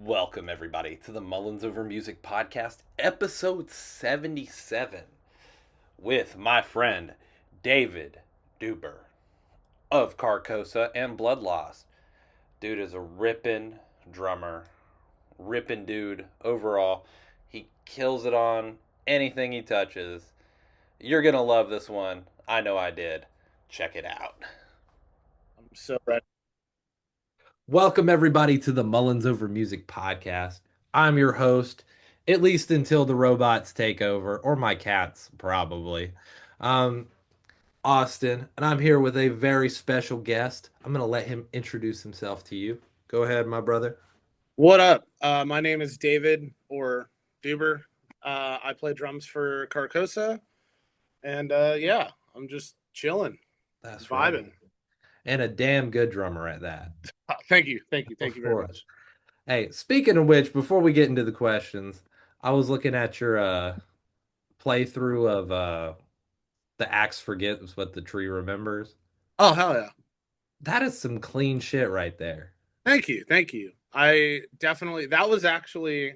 Welcome, everybody, to the Mullins Over Music Podcast, episode 77, with my friend David Doober of Carcosa and Bloodlost. Dude is a rippin' drummer, rippin' dude overall. He kills it on anything he touches. You're gonna love this one. I know I did. Check it out. I'm so ready. Welcome, everybody, to the Mullins Over Music Podcast. I'm your host, at least until the robots take over, or my cats, probably. Um, Austin, and I'm here with a very special guest. I'm going to let him introduce himself to you. Go ahead, my brother. What up? My name is David or Doober. I play drums for Carcosa, and yeah, I'm just chilling, That's right. vibing. And a damn good drummer at that. Thank you, thank you, thank Of you very course. much. Hey, speaking of which, before we get into the questions, I was looking at your playthrough of The Axe Forgets What the Tree Remembers. Oh hell yeah! That is some clean shit right there. Thank you, thank you. I definitely that was actually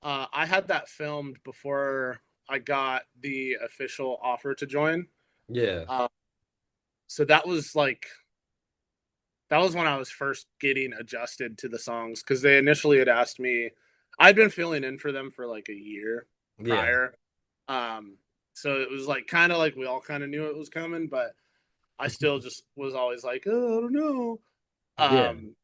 I had that filmed before I got the official offer to join. Yeah. Uh, so that was when I was first getting adjusted to the songs because they initially had asked me. I'd been filling in for them for like a year Yeah. prior, um, so it was like kind of like we all kind of knew it was coming, but I still just was always like, oh, I don't know. Yeah. Um,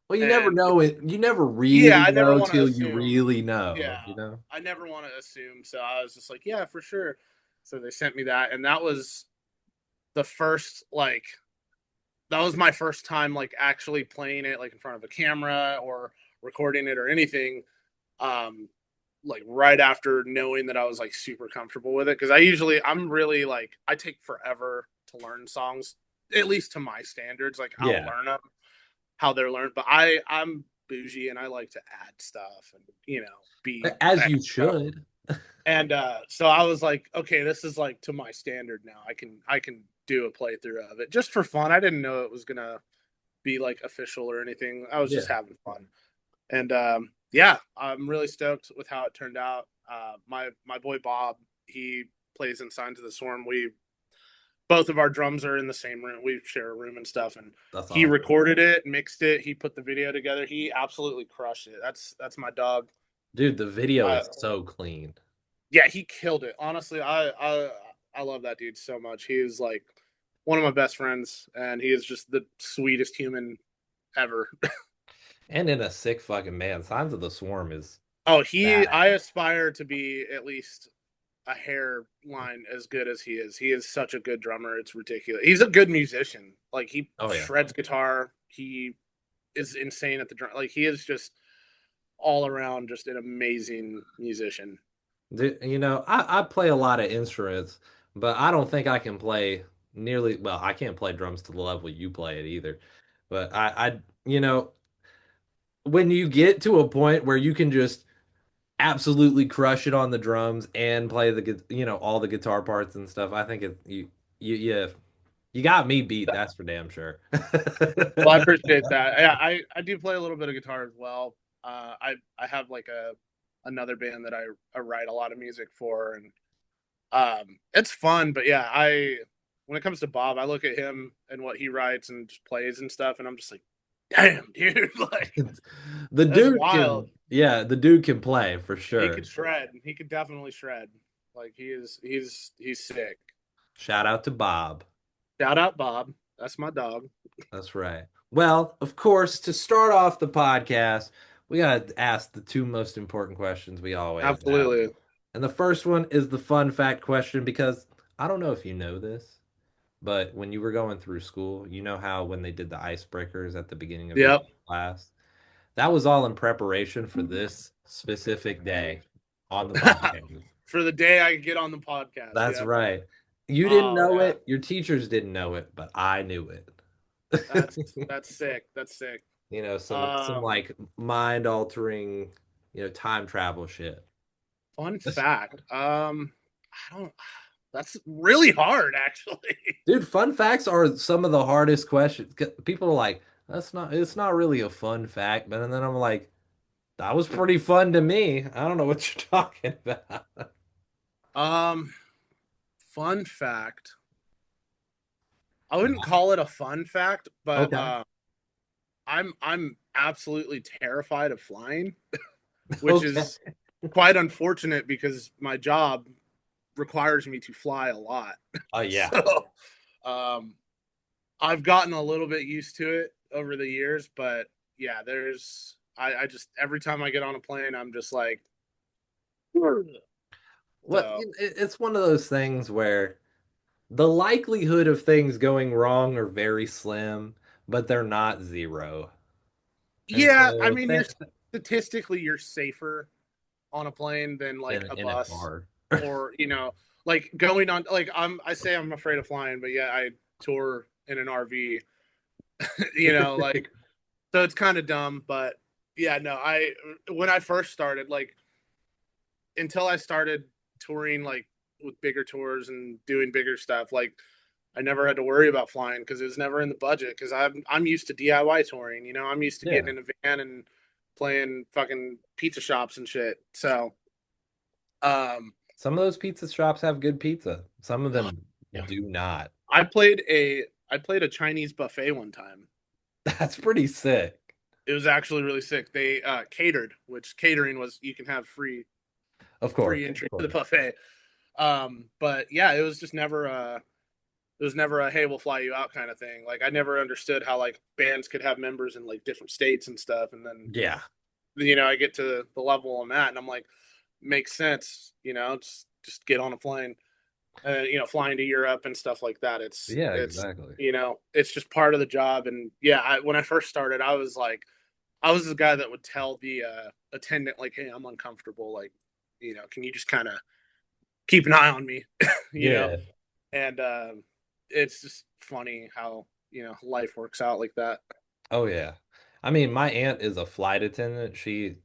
Well, you never and know it. You never yeah, really I never know want to till you assume. really Yeah, know. I never want to assume. So I was just like, yeah, for sure. So they sent me that, and that was the first like that was my first time like actually playing it like in front of a camera or recording it or anything um like right after knowing that I was like super comfortable with it because I'm really like I take forever to learn songs, at least to my standards. Like I'll Yeah. learn them how they're learned, but I'm bougie and I like to add stuff and be As you extra. should. And so I was like, okay, this is like to my standard now. I can do a playthrough of it just for fun. I didn't know it was gonna be like official or anything. I was just Yeah. having fun. And yeah, I'm really stoked with how it turned out. My boy Bob, he plays in Signs of the Swarm. We both of our drums are in the same room. We share a room and stuff. And That's he awesome. recorded it, mixed it. He put the video together. He absolutely crushed it. That's my dog. Dude, the video Uh, is so clean. yeah, he killed it. Honestly, I love that dude so much. He is like one of my best friends, and he is just the sweetest human ever. And in a sick fucking man. Signs of the Swarm is Oh, badass. I aspire to be at least a hairline as good as he is. He is such a good drummer. It's ridiculous. He's a good musician. Like he Oh yeah. shreds guitar. He is insane at the drum. Like he is just all around just an amazing musician. I play a lot of instruments, but I don't think I can play nearly well, I can't play drums to the level you play it either. But when you get to a point where you can just absolutely crush it on the drums and play all the guitar parts and stuff. I think you got me beat. That's for damn sure. Well, I appreciate that. Yeah, I do play a little bit of guitar as well. I have like a another band that I write a lot of music for, and it's fun. But yeah, I when it comes to Bob, I look at him and what he writes and just plays and stuff, and I'm just like, damn, dude, like The that's dude wild. can, yeah, the dude can play for He sure. could shred. He could definitely shred. Like he's sick. Shout out to Bob. Shout out Bob. That's my dog. That's right. Well, of course, to start off the podcast, we got to ask the two most important questions we always have. Absolutely. And the first one is the fun fact question because I don't know if you know this, but when you were going through school, you know how when they did the icebreakers at the beginning of each Yep. class, that was all in preparation for this specific day on the podcast. For the day I get on the podcast. That's Yep. right. You didn't Oh know yeah. it, your teachers didn't know it, but I knew it. That's sick. That's sick. Some Um, like mind altering, time travel shit. fun fact. I don't. That's really hard, actually. Dude, fun facts are some of the hardest questions. People are like, it's not really a fun fact, but and then I'm like, That was pretty fun to me. I don't know what you're talking about. Um, fun fact. I wouldn't call it a fun fact, but Okay. I'm absolutely terrified of flying, which Okay. is quite unfortunate because my job requires me to fly a lot. Oh yeah. So, um, I've gotten a little bit used to it over the years, but yeah, I just every time I get on a plane, I'm just like, Well, so it's one of those things where the likelihood of things going wrong are very slim, but they're not zero. And yeah, I so mean, you're statistically you're safer on a plane than like then a in a bus car. or like going on like I say I'm afraid of flying, but yeah, I tour in an RV, like so it's kind of dumb, but yeah, no, I when I first started like until I started touring like with bigger tours and doing bigger stuff, like I never had to worry about flying because it was never in the budget because I'm used to DIY touring, I'm used to getting Yeah. in a van and playing fucking pizza shops and shit. So um Some of those pizza shops have good pizza. Some of them yeah. do not. I played a Chinese buffet one time. That's pretty sick. It was actually really sick. They catered, which catering was you can have Of course, free of entry to the course. buffet. But yeah, it was just never it was never a hey we'll fly you out kind of thing. Like I never understood how like bands could have members in like different states and stuff, and then Yeah. I get to the level I'm at, and I'm like, makes sense, just get on a plane, flying to Europe and stuff like that. Yeah, It's exactly. it's just part of the job, and yeah, when I first started, I was like, I was the guy that would tell the attendant like, hey, I'm uncomfortable, like, can you just kind of keep an eye on me, you know, Yeah. and it's just funny how life works out like that. Oh yeah. I mean, my aunt is a flight attendant. She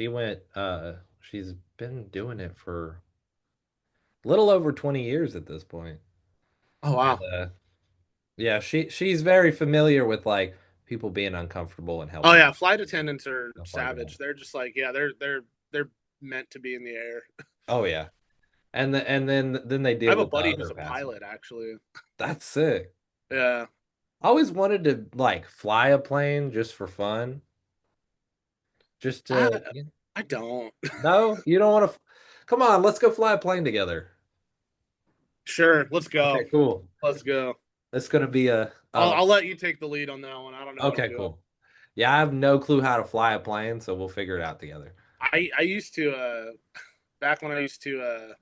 went she's been doing it for a little over 20 years at this point. Oh And wow. yeah, she's very familiar with like people being uncomfortable and Oh helping yeah, flight attendants are stuff like that. savage. They're just like, yeah, they're meant to be in the air. Oh yeah. And then they I deal have a with the buddy other who's a passengers. pilot actually. That's sick. Yeah. I always wanted to like fly a plane just for fun. Just I to I don't. No, you don't want to come on, let's go fly a plane together. Sure, let's Okay, go. cool. Let's go. It's gonna be a I'll let you take the lead on that one. I don't know how to okay, do it. cool. Yeah, I have no clue how to fly a plane, so we'll figure it out together. I used to back when I used to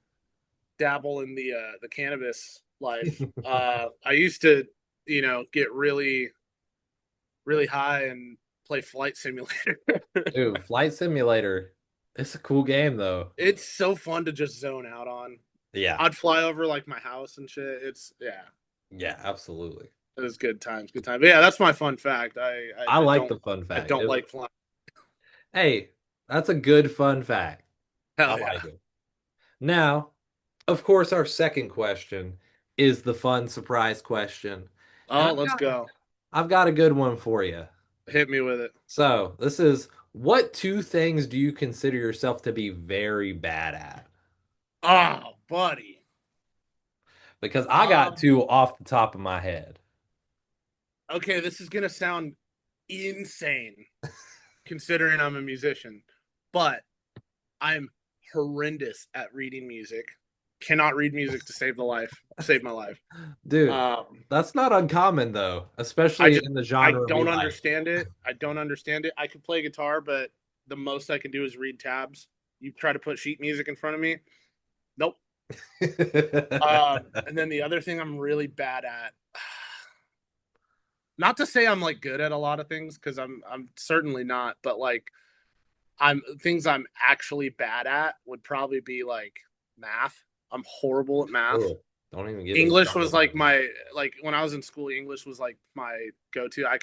dabble in the cannabis life. I used to get really high and play flight simulator. Dude, Flight Simulator. It's a cool game though. It's so fun to just zone out on. Yeah. I'd fly over like my house and shit. It's yeah, Yeah, absolutely. it was good times, good time. But yeah, that's my fun fact. I I like don't the fun I fact. don't like flying. Hey, that's a good fun fact. I Hell yeah. like it. Now, of course, our second question is the fun surprise question. And Oh, let's go. I've got a good one for you. Hit me with it. So, this is what two things do you consider yourself to be very bad at? Oh, buddy. Because I got Um, two off the top of my head. okay, this is gonna sound insane considering I'm a musician, but I'm horrendous at reading music. Cannot read music to save my life. Dude, Um, that's not uncommon though, I especially just in the I genre we don't like. understand it. I don't understand it. I can play guitar, but the most I can do is read tabs. You try to put sheet music in front of me, nope. And then the other thing I'm really bad at, not to say I'm like good at a lot of things because I'm certainly not, but like I'm actually bad at would probably be like math. I'm horrible at math. Oh, don't even get me English was started on like that. my like when I was in school, English was like my go-to. I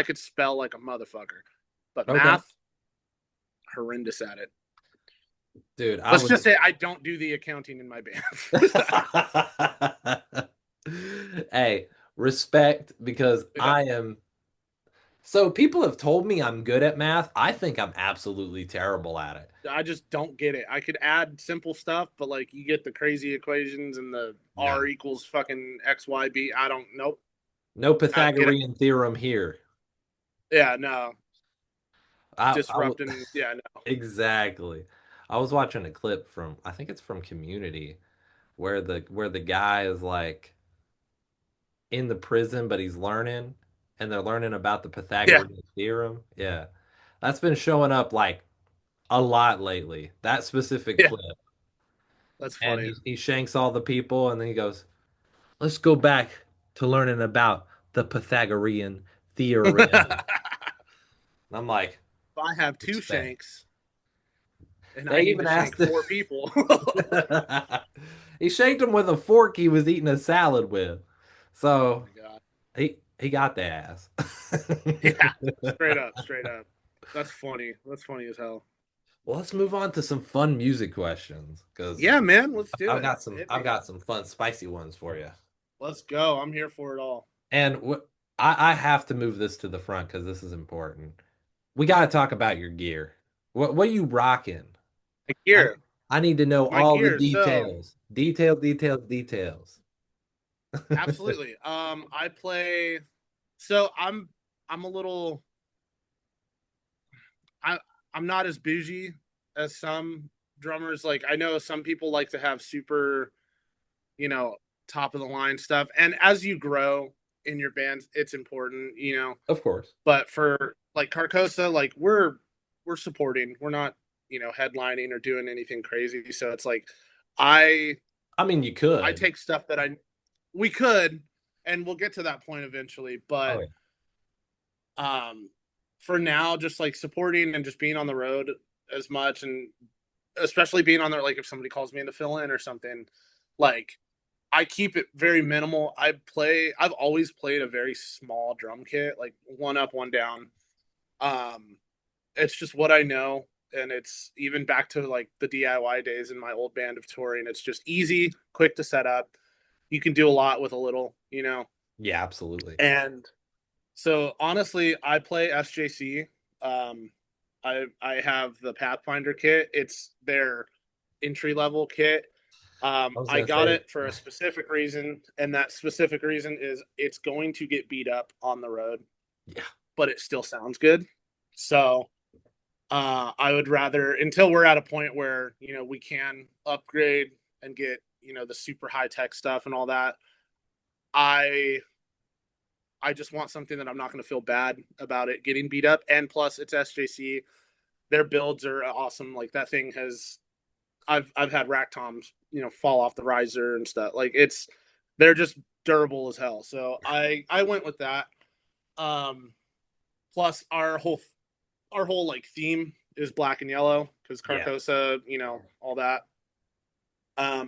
could spell like a motherfucker, but Okay. math, horrendous at it. Dude, I Let's was just say I don't do the accounting in my band. Hey, respect because Yeah. I am So people have told me I'm good at math. I think I'm absolutely terrible at it. I just don't get it. I could add simple stuff, but like you get the crazy equations and the No. R equals fucking XYB. I don't, nope. No I get it. Pythagorean theorem here. Yeah, no. I would Disrupting. Yeah, no. exactly. I was watching a clip from I think it's from Community where the guy is like in the prison but he's learning and they're learning about the Yeah, Pythagorean theorem. Yeah. That's been showing up like a lot lately. That specific yeah. clip. That's And funny. he shanks all the people and then he goes, "Let's go back to learning about the Pythagorean theorem." And If I'm like, I have two respect. shanks and I They need to even shank asked him. four people. Oh He shanked him with a fork he was eating a salad with. So my god. he got the ass. Yeah, straight up, straight up. That's funny. That's funny as hell. Well, let's move on to some fun music questions because Yeah, man, let's do it. Hit I've me. got some fun spicy ones for you. Let's go. I'm here for it all. And I have to move this to the front because this is important. We got to talk about your gear. What are you rocking? My I gear. I need to know My all the gear. So details. Details. absolutely. I play. So I'm a little. I I'm not as bougie as some drummers. Like I know some people like to have super, you know, top of the line stuff. And as you grow in your band, it's important, you know. Of course. But for like Carcosa, like we're supporting. We're not, you know, headlining or doing anything crazy. So it's like I I mean, you I could. take stuff that I we could, and we'll get to that point eventually. Oh But yeah. for now, just like supporting and just being on the road as much, and especially being on there, like if somebody calls me in to fill in or something, like I keep it very minimal. I've always played a very small drum kit, like one up, one down. Um, it's just what I know. And it's even back to like the DIY days in my old band of touring. It's just easy, quick to set up. You can do a lot with a little, you know. Yeah, absolutely. And so honestly, I play SJC. Um, I have the Pathfinder kit. It's their entry level kit. I was I gonna got say, it for a specific reason, and that specific reason is it's going to get beat up on the road, yeah, but it still sounds good. So I would rather until we're at a point where you know we can upgrade and get you know the super high tech stuff and all that. I I just want something that I'm not going to feel bad about it getting beat up, and plus it's SJC. Their builds are awesome. Like that thing has I've had rack toms, you know, fall off the riser and stuff. Like it's they're just durable as hell. So I went with that. Um plus our whole like theme is black and yellow because yeah, Carcosa, you know, all that.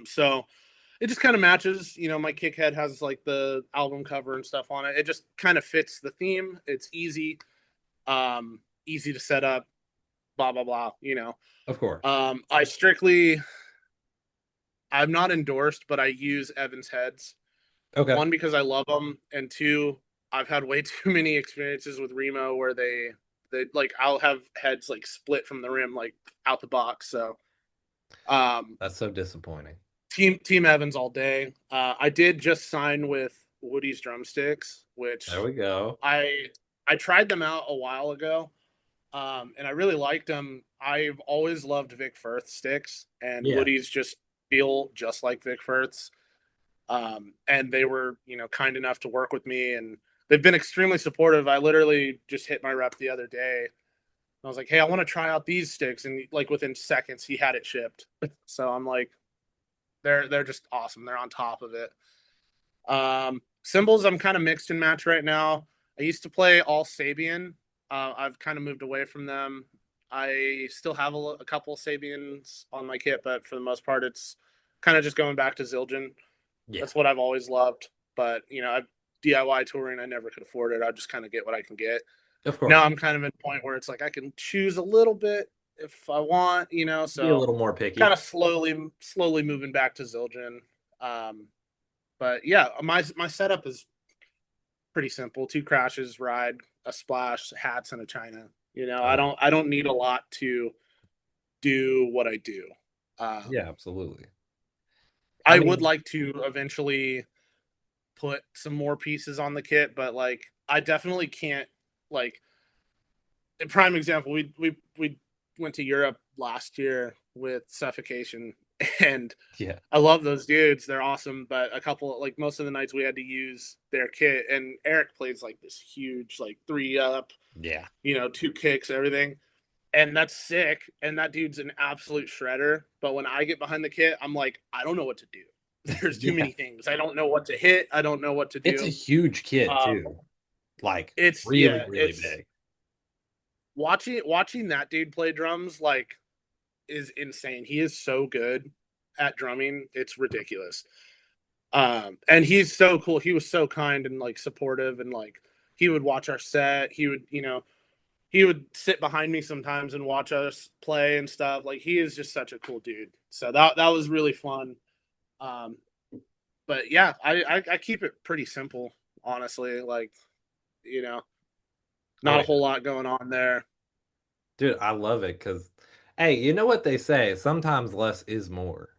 So it just kind of matches, you know, my kick head has like the album cover and stuff on it. It just kind of fits the theme. It's easy, easy to set up, blah blah blah, you know. of course. I strictly I'm not endorsed, but I use Evans heads. Okay. One because I love them, and two, I've had way too many experiences with Remo where they like I'll have heads like split from the rim like out the box. So um, That's so disappointing. team Evans all day. I did just sign with Woody's drumsticks, There which we go. I I tried them out a while ago, and I really liked them. I've always loved Vic Firth sticks, and Yeah. Woody's just feel just like Vic Firth's. And they were, you know, kind enough to work with me, and they've been extremely supportive. I literally just hit my rep the other day. I was like, "Hey, I want to try out these sticks," and like within seconds, he had it shipped. So I'm like, they're just awesome. They're on top of it. Cymbals, I'm kind of mixed and match right now. I used to play all Sabian. I've kind of moved away from them. I still have a couple Sabians on my kit, but for the most part, it's kind of just going back to Zildjian. Yeah. That's what I've always loved. But you know, DIY touring, I never could afford it. I just kind of get what I can get. Of Now course. I'm kind of in a point where it's like I can choose a little bit if I want, you know. Be a So little more kind picky. of slowly moving back to Zildjian. Um, but yeah, my setup is pretty simple: two crashes, ride, a splash, hats, and a china. Oh, I don't need a lot to do what I do. Um, yeah, absolutely. I I would mean, like to eventually put some more pieces on the kit, but like I definitely can't like a prime example, we went to Europe last year with Suffocation and yeah, I love those dudes. They're awesome, but a couple like most of the nights we had to use their kit and Eric plays like this huge like 3 up, yeah, two kicks, everything. And that's sick. And that dude's an absolute shredder. But when I get behind the kit, I'm like, I don't know what to do. There's too yeah. many things. I don't know what to hit. I don't know what to It's a do. huge kit Um, too. Like it's really, yeah, really it's big. watching that dude play drums like is insane. He is so good at drumming. It's ridiculous. And he's so cool. He was so kind and like supportive and like he would watch our set. He would sit behind me sometimes and watch us play and stuff. Like he is just such a cool dude. So that was really fun. Um, but yeah, I keep it pretty simple, honestly. Like, you know, Oh not a yeah. whole lot going on there. Dude, I love it because, hey, you know what they say? Sometimes less is more.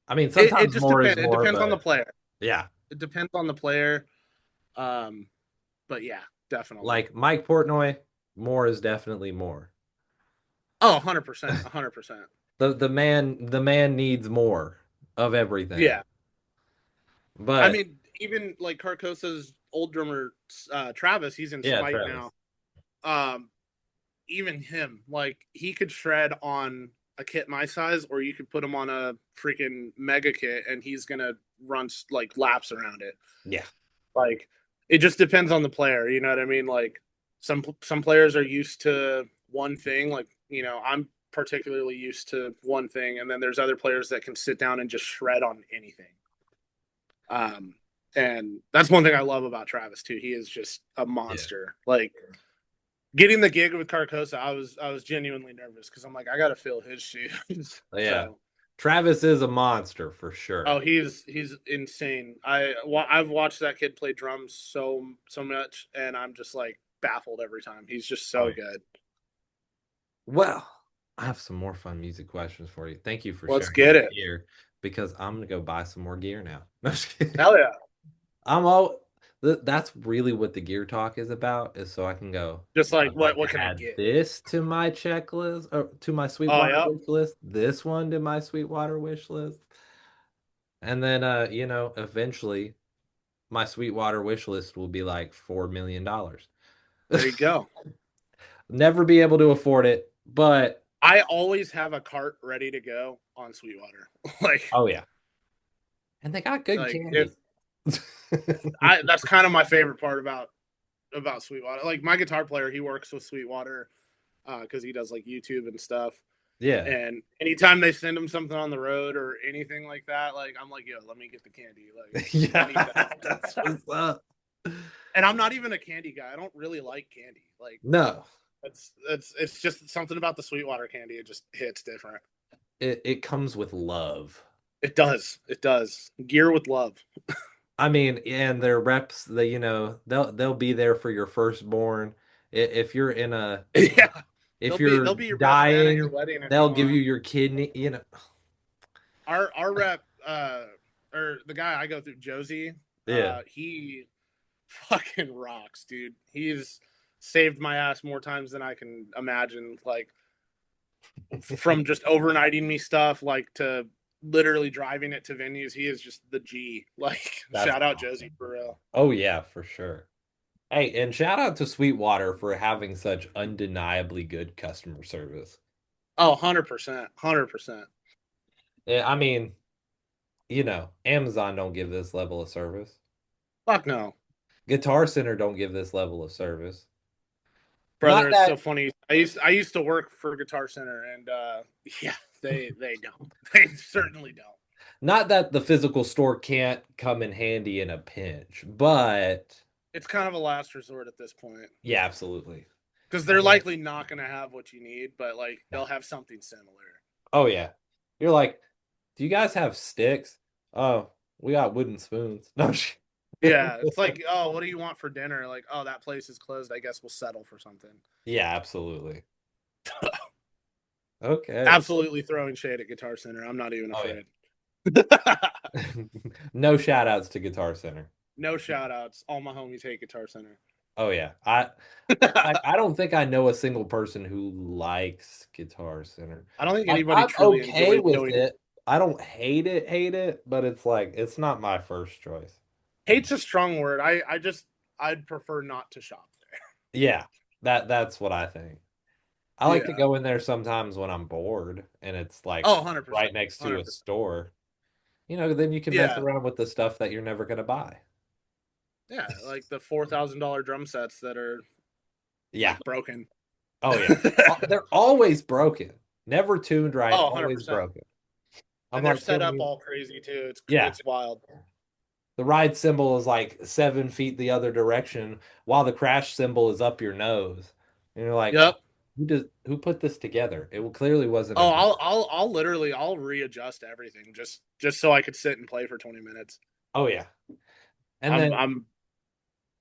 I mean, It sometimes just more is depends. It more, depends on the but player. yeah. It depends on the player. Um, but yeah, definitely. Like Mike Portnoy, more is definitely more. Oh, 100%, 100%. The man needs more of everything. Yeah. I But mean, even like Carcosa's old drummer, Travis, he's in yeah, Spite Travis. now. Um, Even him, like he could shred on a kit my size, or you could put him on a freaking mega kit, and he's gonna run like laps around it. Yeah. Like it just depends on the player. You know what I mean? Like some players are used to one thing. Like I'm particularly used to one thing, and then there's other players that can sit down and just shred on anything. Um, and that's one thing I love about Travis too. He is just a Yeah. monster. Like getting the gig with Carcosa, I was genuinely nervous because I'm like, I gotta fill his shoes. Yeah. So, Travis is a monster for sure. oh, he's insane. I've watched that kid play drums so much, and I'm just like baffled every time. He's just Oh so yeah. good. Well, I have some more fun music questions for you. Thank you for Let's sharing get your it. gear because I'm gonna go buy some more gear now. No, just kidding. Hell yeah! I'm all that's really what the gear talk is about, is so I can go, Just like I'd like what to can I add get? this to my checklist or to my Oh Sweetwater yeah, wish list, this one to my Sweetwater wish list. And then eventually my Sweetwater wish list will be like $4 million. there you go. Never be able to afford it, but I always have a cart ready to go on Sweetwater. like oh yeah. And they got good like if candy. I that's kind of my favorite part about Sweetwater. Like my guitar player, he works with Sweetwater because he does like YouTube and stuff. Yeah. And anytime they send him something on the road or anything like that, like I'm like, yo, let me get the candy. Like I need Yeah, that. that's what's up. And I'm not even a candy guy. I don't really like candy. Like No, it's just something about the Sweetwater candy. It just hits different. it comes with love. It does. It does. Gear with love. I mean, and their reps, they'll be there for your firstborn. If you're in a yeah. if They'll you're be your best man at your dying, wedding if you they'll give want. you your kidney. Our rep or the guy I go through, Josie, Yeah, he fucking rocks, dude. He's saved my ass more times than I can imagine. Like from just overnighting me stuff, like to literally driving it to venues. He is just the G. Like that's shout out Josie awesome. for real. Oh yeah, for sure. Hey, and shout out to Sweetwater for having such undeniably good customer service. Oh, 100%. 100%. Yeah, I mean, Amazon don't give this level of service. Fuck no. Guitar Center don't give this level of service. Not Brother, it's so that funny. I used to work for Guitar Center and yeah, they don't. They certainly don't. not that the physical store can't come in handy in a pinch, but It's kind of a last resort at this point. yeah, absolutely. Because I they're mean, likely not going to have what you need, but like no. they'll have something similar. Oh yeah. You're like, do you guys have sticks? Oh, we got wooden spoons. No, Yeah, it's like, oh, what do you want for dinner? Like, oh, that place is closed. I guess we'll settle for something. Yeah, absolutely. Okay. Absolutely throwing shade at Guitar Center. I'm not even Oh afraid. yeah. No shout outs to Guitar Center. No shout outs. All my homies hate Guitar Center. Oh yeah. I don't think I know a single person who likes Guitar Center. I don't think Like anybody I'm truly okay enjoys with going. it. I don't hate it, but it's like it's not my first choice. Hate's a strong word. I'd prefer not to shop Yeah, that's what I think. I there. like to Yeah. go in there sometimes when I'm bored and it's like Oh, 100%. right next to a 100%. store. Then you can mess Yeah. around with the stuff that you're never gonna buy. Yeah. Like the $4,000 drum sets that are Yeah. like broken. Oh yeah. They're always broken. Never tuned right, Oh, always 100%. broken. I'm And they're like, set can up we? all crazy too. Yeah. It's wild. The ride symbol is like 7 feet the other direction, while the crash symbol is up your nose. And you're like, Yep. who put this together? It clearly wasn't a Oh, good. I'll literally I'll readjust everything just so I could sit and play for 20 minutes. Oh yeah. And I'm then I'm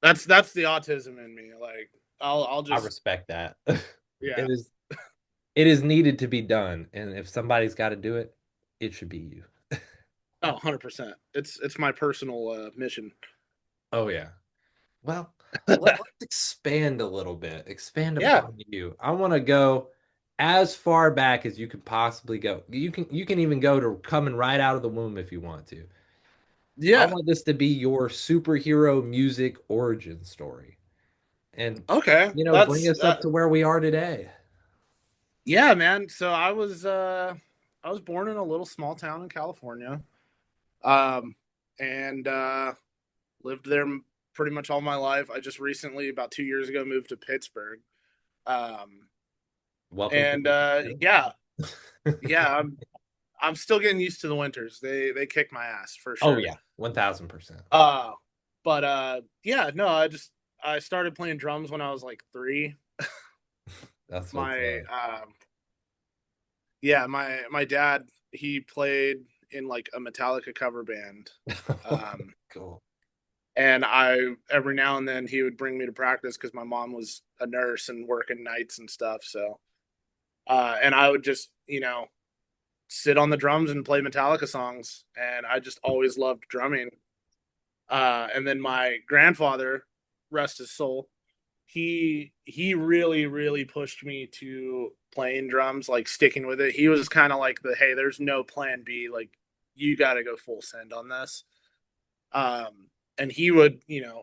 that's the autism in me. Like I'll I just respect that. yeah. It is it is needed to be done. And if somebody's got to do it, it should be you. Oh, 100%. It's my personal mission. Oh yeah. Well, let's expand a little bit. Expand Yeah. upon you. I want to go as far back as you can possibly go. You can even go to coming right out of the womb if you want to. I Yeah. want this to be your superhero music origin story. And Okay. bring That's us up to where we are today. yeah, man. So I was born in a little small town in California. And lived there pretty much all my life. I just recently about 2 years ago moved to Pittsburgh. Um Welcome to and the yeah, yeah, I'm still getting used to the winters. They kick my ass for Oh sure. yeah, 1000%. Uh but yeah, no, I started playing drums when I was like 3. That's what's My up. yeah, my dad, he played in like a Metallica cover band. Um Cool. and I every now and then he would bring me to practice because my mom was a nurse and working nights and stuff. So and I would just, sit on the drums and play Metallica songs. And I just always loved drumming. And then my grandfather, rest his soul, he really really pushed me to playing drums, like sticking with it. He was kind of like the hey, there's no plan B, like you got to go full send on this. And he would,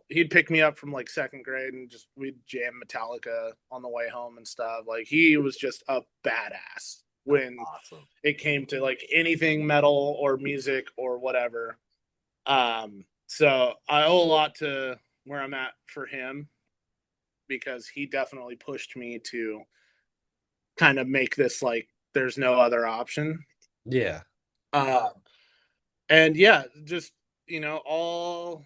he'd pick me up from like second grade and just we'd jam Metallica on the way home and stuff. Like he was just a badass when Awesome. it came to like anything metal or music or whatever. So I owe a lot to where I'm at for him because he definitely pushed me to kind of make this like there's no other option. Yeah. Uh, and yeah, just all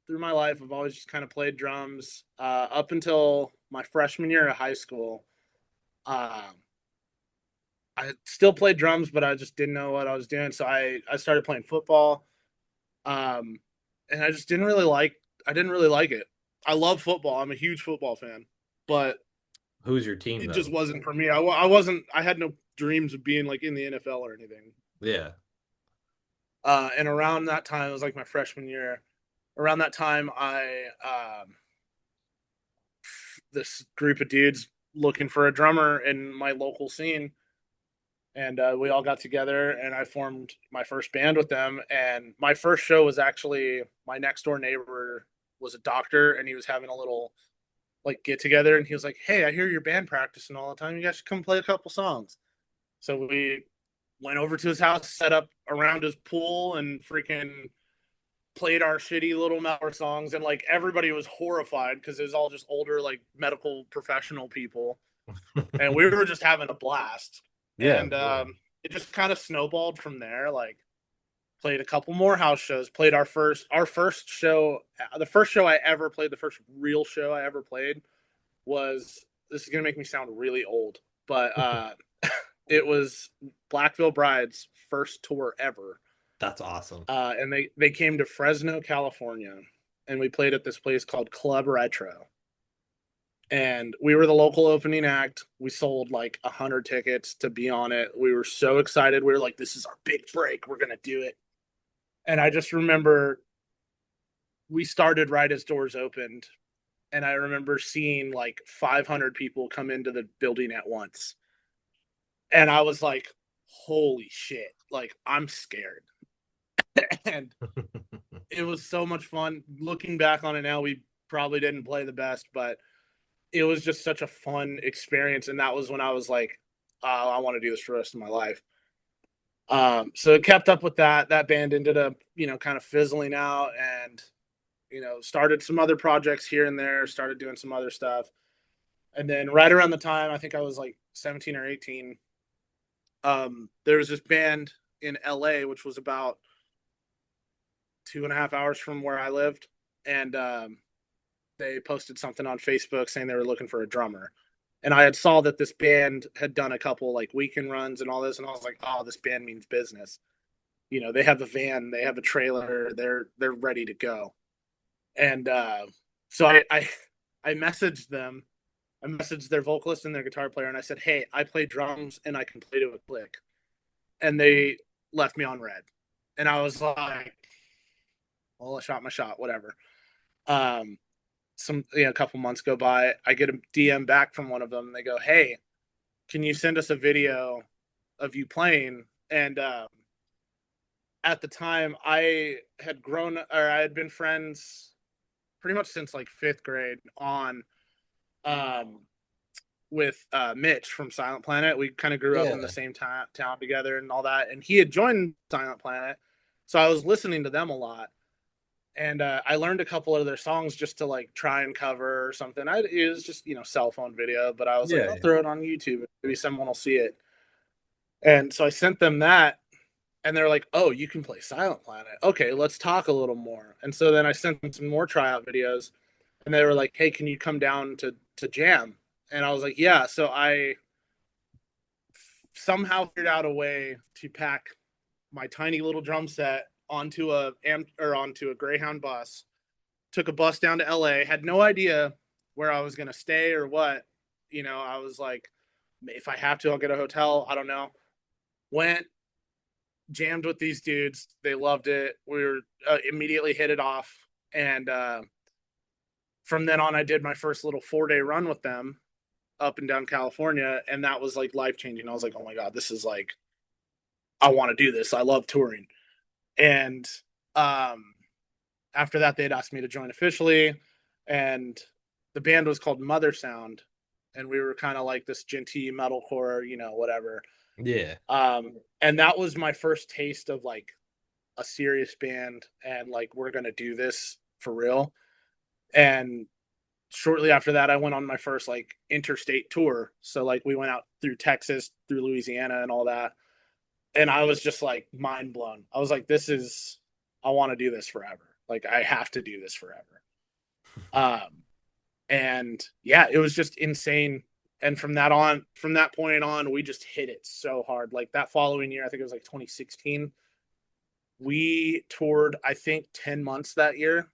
through my life, I've always just kind of played drums up until my freshman year of high school. Um, I still played drums, but I just didn't know what I was doing. So I started playing football. Um, and I didn't really like it. I love football. I'm a huge football fan, but Who's your team it though? just wasn't for me. I wasn't, I had no dreams of being like in the NFL or anything. Yeah. And around that time, it was like my freshman year. Around that time, this group of dudes looking for a drummer in my local scene, and we all got together, and I formed my first band with them. And my first show was actually my next door neighbor was a doctor, and he was having a little like get together, and he was like, "Hey, I hear your band practicing all the time. You guys should come play a couple songs." So we went over to his house, set up around his pool, and freaking played our shitty little Mauer songs. And like everybody was horrified because it was all just older like medical professional people, and we were just having a blast. Yeah. And it just kind of snowballed from there. Like played a couple more house shows, played our first show, the first show I ever played, the first real show I ever played was, this is gonna make me sound really old, but it was Blackville Bride's first tour ever. That's awesome. And they came to Fresno, California. and we played at this place called Club Retro. And we were the local opening act. We sold like 100 tickets to be on it. We were so excited. We were like, this is our big break. We're going to do it. And I just remember we started right as doors opened. And I remember seeing like 500 people come into the building at once. And I was like, holy shit. Like, I'm scared. And it was so much fun. Looking back on it now, we probably didn't play the best, but it was just such a fun experience. And that was when I was like, I want to do this for the rest of my life. So it kept up with that. That band ended up, kind of fizzling out, and, started some other projects here and there, started doing some other stuff. And then right around the time, I think I was like 17 or 18, there was this band in LA, which was about 2.5 hours from where I lived. And they posted something on Facebook saying they were looking for a drummer. And I had saw that this band had done a couple like weekend runs and all this. And I was like, oh, this band means business. They have a van, they have a trailer, they're ready to go. And so I messaged them. I messaged their vocalist and their guitar player, and I said, hey, I play drums and I can play to a click. And they left me on red. And I was like, well, I shot my shot, whatever. A couple months go by, I get a DM back from one of them, and they go, hey, can you send us a video of you playing? And at the time, I had been friends pretty much since like 5th grade on with Mitch from Silent Planet. We kind of grew up in the same town together and all that, and he had joined Silent Planet, so I was listening to them a lot. And I learned a couple of their songs just to like try and cover or something. It was just, cell phone video, but I was like, I'll throw it on YouTube. Maybe someone will see it. And so I sent them that, and they're like, oh, you can play Silent Planet. Okay, let's talk a little more. And so then I sent them some more tryout videos, and they were like, hey, can you come down to jam? And I was like, yeah. So I somehow figured out a way to pack my tiny little drum set onto a Greyhound bus, took a bus down to LA, had no idea where I was going to stay or what. I was like, if I have to, I'll get a hotel. I don't know. Went, jammed with these dudes. They loved it. We were immediately hit it off. And from then on, I did my first little 4-day run with them up and down California. And that was like life-changing. I was like, oh my God, this is like, I want to do this. I love touring. And after that, they'd asked me to join officially, and the band was called Mother Sound, and we were kind of like this genty metalcore, whatever. Yeah. And that was my first taste of like a serious band, and like, we're gonna do this for real. And shortly after that, I went on my first like interstate tour. So like, we went out through Texas, through Louisiana, and all that. And I was just like mind blown. I was like, I want to do this forever. Like, I have to do this forever. And yeah, it was just insane. And from that point on, we just hit it so hard. Like that following year, I think it was like 2016, we toured, I think 10 months that year,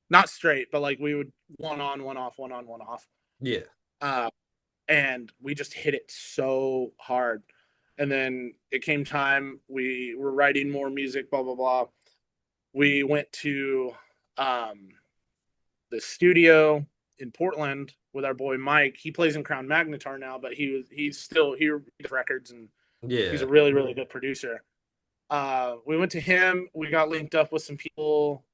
not straight, but like we would one on, one off, one on, one off. Yeah. And we just hit it so hard. And then it came time, we were writing more music, blah, blah, blah. We went to the studio in Portland with our boy Mike. He plays in Crown Magnetar now, but he does records, and he's a really, really good producer. We went to him. We got linked up with some people.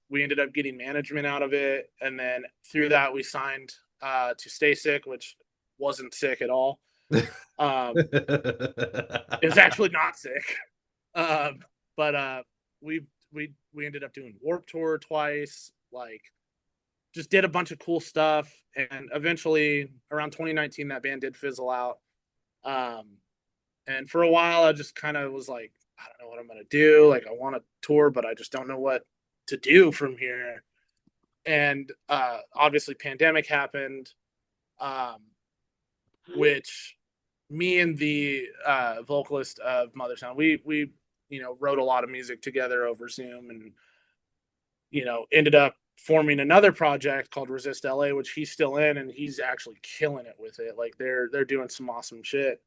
We ended up getting management out of it. And then through that, we signed to Stay Sick, which wasn't sick at all. It's actually not sick. But we ended up doing Warped Tour twice, like just did a bunch of cool stuff. And eventually around 2019, that band did fizzle out. And for a while, I just kind of was like, I don't know what I'm going to do. Like, I want to tour, but I just don't know what to do from here. And obviously pandemic happened, which me and the vocalist of Mother Sound, we wrote a lot of music together over Zoom, and ended up forming another project called Resist LA, which he's still in, and he's actually killing it with it. Like they're doing some awesome shit.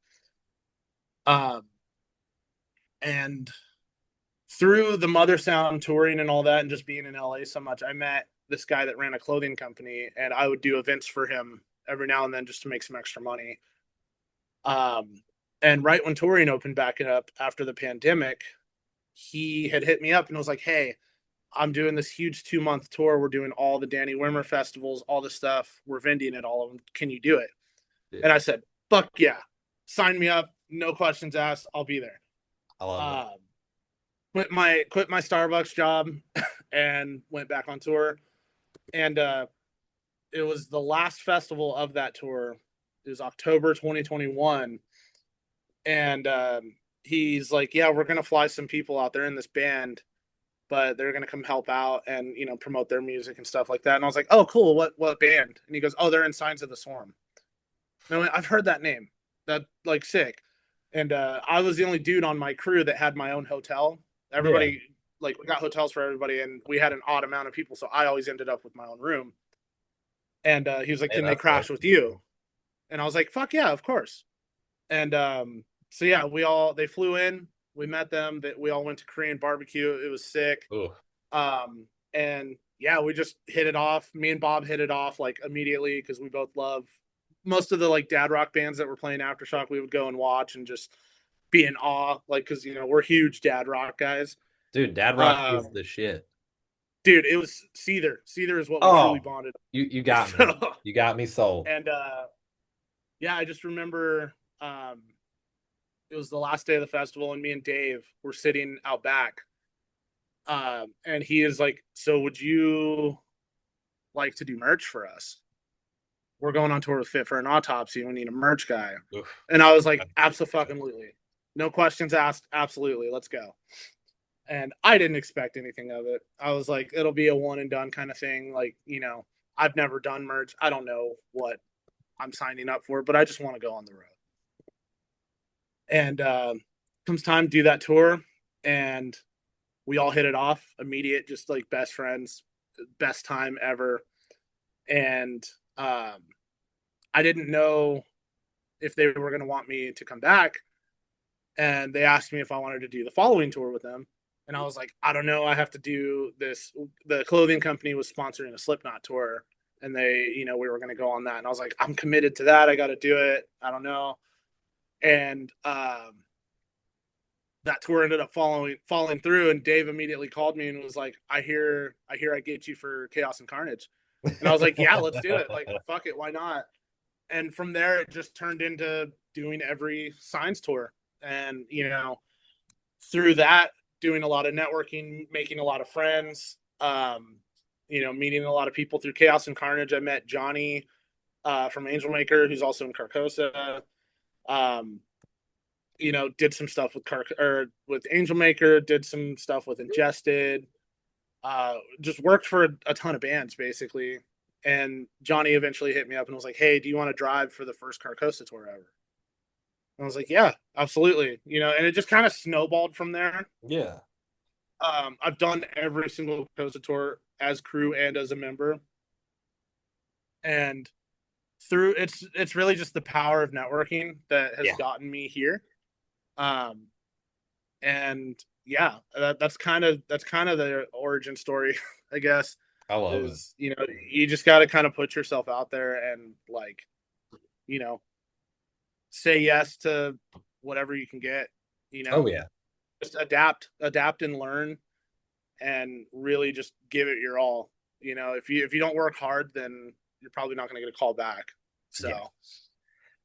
And through the Mother Sound touring and all that, and just being in LA so much, I met this guy that ran a clothing company, and I would do events for him every now and then just to make some extra money. And right when touring opened back up after the pandemic, he had hit me up and was like, "Hey, I'm doing this huge 2-month tour. We're doing all the Danny Wimmer festivals, all the stuff. We're vending at all of them. Can you do it?" Yeah. And I said, "Fuck yeah. Sign me up. No questions asked. I'll be there." I love it. Quit my Starbucks job and went back on tour. And it was the last festival of that tour. It was October 2021. And he's like, "Yeah, we're going to fly some people out there in this band, but they're going to come help out and, promote their music and stuff like that." And I was like, "Oh, cool. What band?" And he goes, "Oh, they're in Signs of the Swarm." And I went, "I've heard that name. That like sick." And I was the only dude on my crew that had my own hotel. Everybody, like, we got hotels for everybody, and we had an odd amount of people, so I always ended up with my own room. And he was like, "Can they crash with you?" And I was like, "Fuck yeah, of course." And so yeah, they flew in, we met them, that we all went to Korean barbecue. It was sick. Ooh. And yeah, we just hit it off. Me and Bob hit it off like immediately because we both love most of the like dad rock bands that were playing Aftershock. We would go and watch and just be in awe, like, because we're huge dad rock guys. Dude, Dad Rock is the shit. Dude, it was Seether. Seether is what we truly bonded. You got me. You got me sold. And yeah, I just remember it was the last day of the festival, and me and Dave were sitting out back. And he is like, "So would you like to do merch for us? We're going on tour with Fit for an Autopsy. We need a merch guy." Oof. And I was like, "Absolutely. No questions asked. Absolutely. Let's go." And I didn't expect anything of it. I was like, it'll be a one and done kind of thing. Like, I've never done merch. I don't know what I'm signing up for, but I just want to go on the road. And comes time to do that tour, and we all hit it off immediate, just like best friends, best time ever. And I didn't know if they were going to want me to come back, and they asked me if I wanted to do the following tour with them. And I was like, "I don't know. I have to do this." The clothing company was sponsoring a Slipknot tour, and we were going to go on that. And I was like, "I'm committed to that. I got to do it. I don't know." And that tour ended up falling through. And Dave immediately called me and was like, I hear I get you for Chaos and Carnage." And I was like, "Yeah, let's do it. Like, fuck it. Why not?" And from there, it just turned into doing every Signs tour. And, through that, doing a lot of networking, making a lot of friends, meeting a lot of people through Chaos and Carnage. I met Johnny from Angel Maker, who's also in Carcosa. Did some stuff with Angel Maker, did some stuff with Ingested, just worked for a ton of bands basically. And Johnny eventually hit me up and was like, "Hey, do you want to drive for the first Carcosa tour ever?" And I was like, "Yeah, absolutely." And it just kind of snowballed from there. Yeah. I've done every single Carcosa tour as crew and as a member. And through it's really just the power of networking that has gotten me here. And yeah, that's kind of the origin story, I guess. I love it. You just got to kind of put yourself out there and like, say yes to whatever you can get, Oh yeah. just adapt and learn, and really just give it your all. If you don't work hard, then you're probably not going to get a call back. So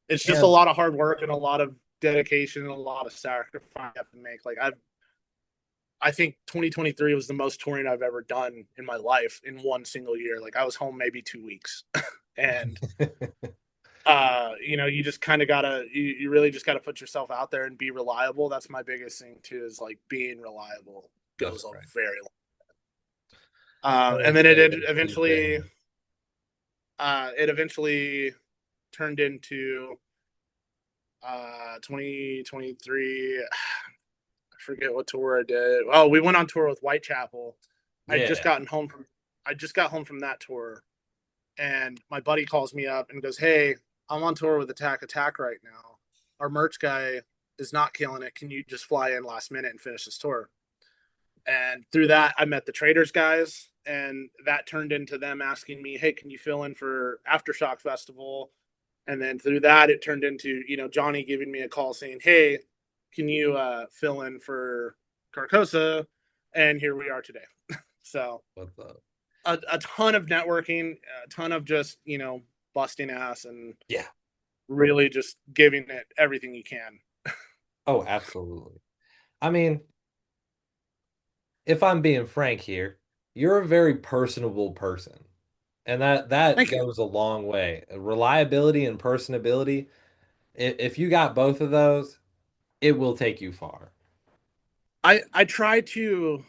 it's just a lot of hard work and a lot of dedication and a lot of sacrifice you have to make. Like I think 2023 was the most touring I've ever done in my life in one single year. Like I was home maybe 2 weeks. And you just kind of gotta you really just gotta put yourself out there and be reliable. That's my biggest thing too, is like being reliable goes a very long. And then it eventually turned into 2023. I forget what tour I did. Oh, we went on tour with Whitechapel Yeah. I just got home from that tour, and my buddy calls me up and goes, "Hey, I'm on tour with Attack right now. Our merch guy is not killing it. Can you just fly in last minute and finish this tour?" And through that, I met the Traders guys, and that turned into them asking me, "Hey, can you fill in for Aftershock Festival?" And then through that, it turned into Johnny giving me a call saying, "Hey, can you fill in for Carcosa?" And here we are today. So What's up? a ton of networking, a ton of just busting ass and Yeah. really just giving it everything you can. Oh, absolutely. I mean, if I'm being frank here, you're a very personable person. And that Thank you. goes a long way. Reliability and personability, if you got both of those, it will take you far. I try to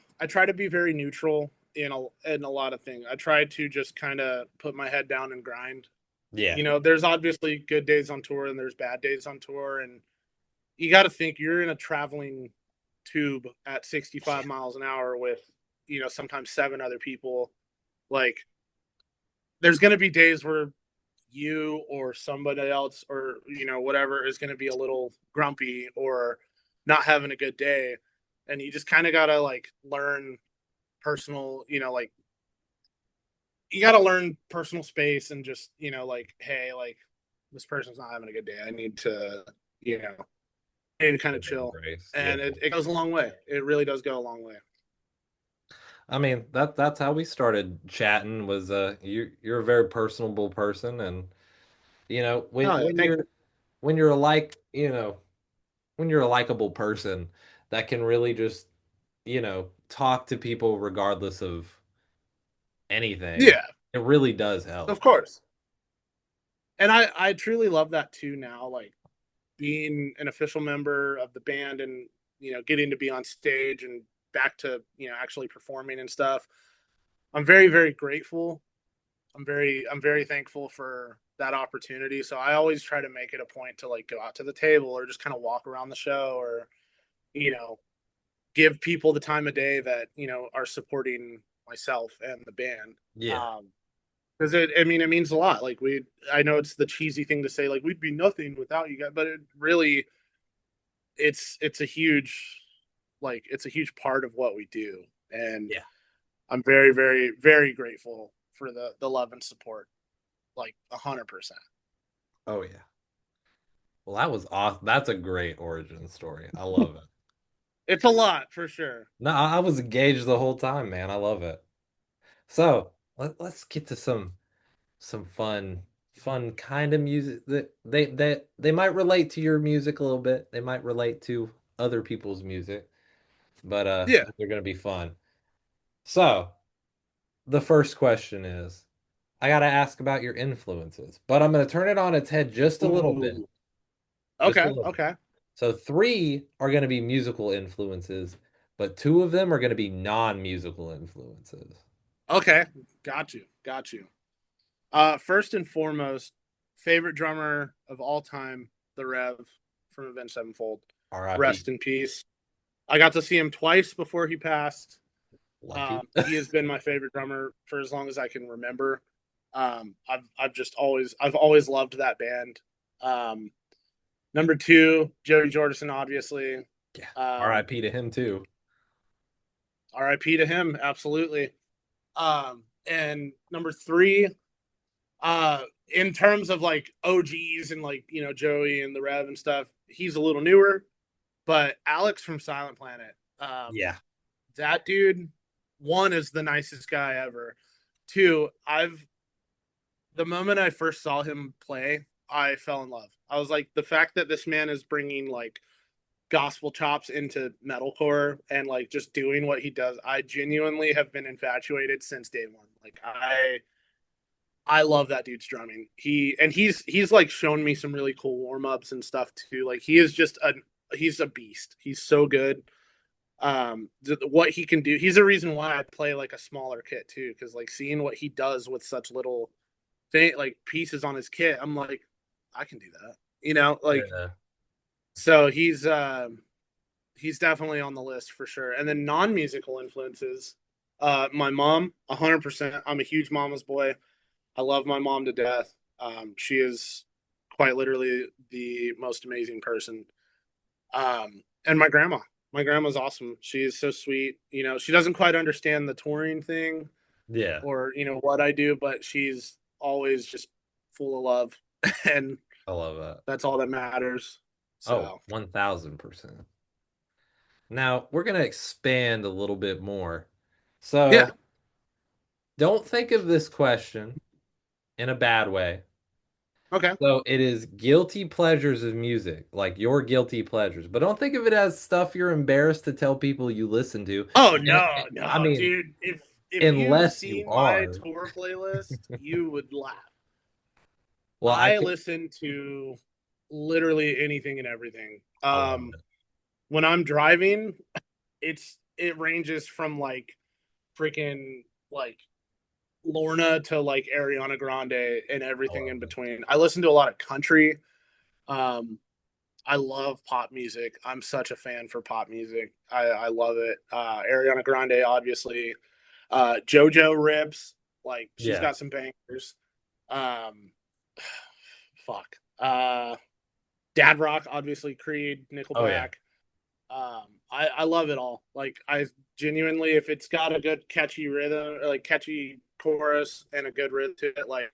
be very neutral in a lot of things. I try to just kind of put my head down and grind. Yeah. There's obviously good days on tour and there's bad days on tour, and you got to think you're in a traveling tube at 65 miles an hour with sometimes seven other people. Like, there's going to be days where you or somebody else or whatever is going to be a little grumpy or not having a good day, and you just kind of got to like learn personal like you got to learn personal space and just like, hey, like, this person's not having a good day, I need to you know kind of chill. Grace. Yeah. And it goes a long way. It really does go a long way. I mean, that's how we started chatting was you're a very personable person, and when Oh yeah, thank you. when you're like, when you're a likable person that can really just, talk to people regardless of anything, Yeah, it really does of help. course. And I truly love that too now, like being an official member of the band and getting to be on stage and back to actually performing and stuff. I'm very, very grateful. I'm very thankful for that opportunity. So I always try to make it a point to like go out to the table or just kind of walk around the show, or you know give people the time of day that are supporting myself and the band. Yeah. Because I mean, it means a lot. Like, I know it's the cheesy thing to say, like, we'd be nothing without you guys, but it really, it's a huge, like, it's a huge part of what we do, and Yeah. I'm very, very, very grateful for the love and support, like 100%. Oh yeah. Well, that was awesome. That's a great origin story. I love it. It's a lot for sure. No, I was engaged the whole time, man. I love it. So let's get to some fun kind of music that they might relate to your music a little bit. They might relate to other people's music, but Yeah. they're gonna be fun. So the first question is, I gotta ask about your influences, but I'm gonna turn it on its head just a little bit. Ooh. Just a Okay. little bit. Okay. So three are gonna be musical influences, but two of them are gonna be non-musical influences. Okay. Got you. Got you. First and foremost, favorite drummer of all time, the Rev from Avenged Sevenfold. R.I.P. Rest in peace. I got to see him twice before he passed. Lucky. He has been my favorite drummer for as long as I can remember. I've always loved that band. Um, Number two, Joey Jordison, obviously. Yeah. Um, R.I.P. to him too. RIP to him, absolutely. And number three, in terms of like OGs and like Joey and the Rev and stuff, he's a little newer, but Alex from Silent Planet, Yeah. that dude, one, is the nicest guy ever. Two, the moment I first saw him play, I fell in love. I was like, the fact that this man is bringing like gospel chops into metalcore and like just doing what he does, I genuinely have been infatuated since day one. Like, I love that dude's drumming. He's like shown me some really cool warm ups and stuff too. Like, he's a beast. He's so good. What he can do. He's a reason why I play like a smaller kit too, because like seeing what he does with such little thing like pieces on his kit, I'm like, I can do that. Like, Yeah. so he's definitely on the list for sure. And then non musical influences. My mom, 100%. I'm a huge mama's boy. I love my mom to death. She is quite literally the most amazing person. And my grandma. My grandma's awesome. She is so sweet. You know, she doesn't quite understand the touring thing Yeah, or, what I do, but she's always just full of love. And I love that. that's all that matters. Oh, So, 1000%. Now, we're going to expand a little bit more. yeah. So, don't think of this question in a bad way. Okay. So, it is guilty pleasures of music, like your guilty pleasures. But don't think of it as stuff you're embarrassed to tell people you listen to. Oh And, no, I no, mean, dude. If you've unless you seen my are. tour playlist, you would laugh. Well, I I can. listen to literally anything and everything. I love it. When I'm driving, it ranges from like freaking like Lorna to like Ariana Grande and I everything love in it. between. I listen to a lot of country. Um, I love pop music. I'm such a fan for pop music. I love it. Ariana Grande, obviously. JoJo rips. Like she's Yeah. got some bangers. Um, fuck. Dad Rock, obviously. Creed, Oh, yeah. Nickelback. I love it all. Like I genuinely, if it's got a good catchy rhythm, or like catchy chorus and a good rhythm to it, like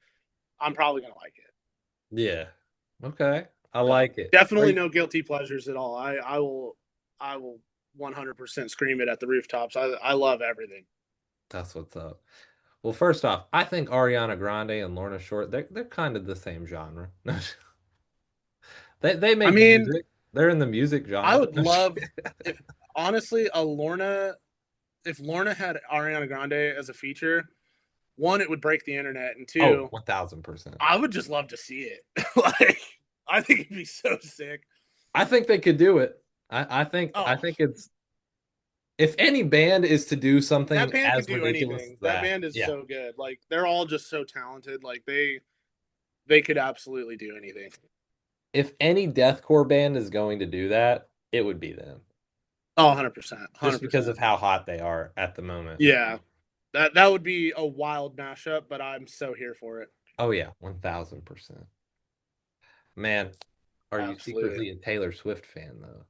I'm probably gonna like it. Yeah. Okay. I So like it. Are definitely you, no guilty pleasures at all. I will 100% scream it at the rooftops. I love everything. that's what's up. Well, first off, I think Ariana Grande and Lorna Shore, they're kind of the same genre. They I make mean, music. They're in the music I genre. would love if honestly a Lorna if Lorna had Ariana Grande as a feature. One, it would break the internet, and Oh, two, 1000%. I would just love to see it. Like, I think it'd be so sick. I think they could do it. I Oh, think it's if any band is to do that something band could as do ridiculous as anything. That that. band is Yeah. so good. Like, they're all just so talented. Like, they could absolutely do anything. If any deathcore band is going to do that, it would be them. Oh, 100%. Just because 100%. of how hot they are at the moment. Yeah. That would be a wild mashup, but I'm so here for it. Oh yeah, 1000%. Man, are you Absolutely. secretly a Taylor Swift fan though?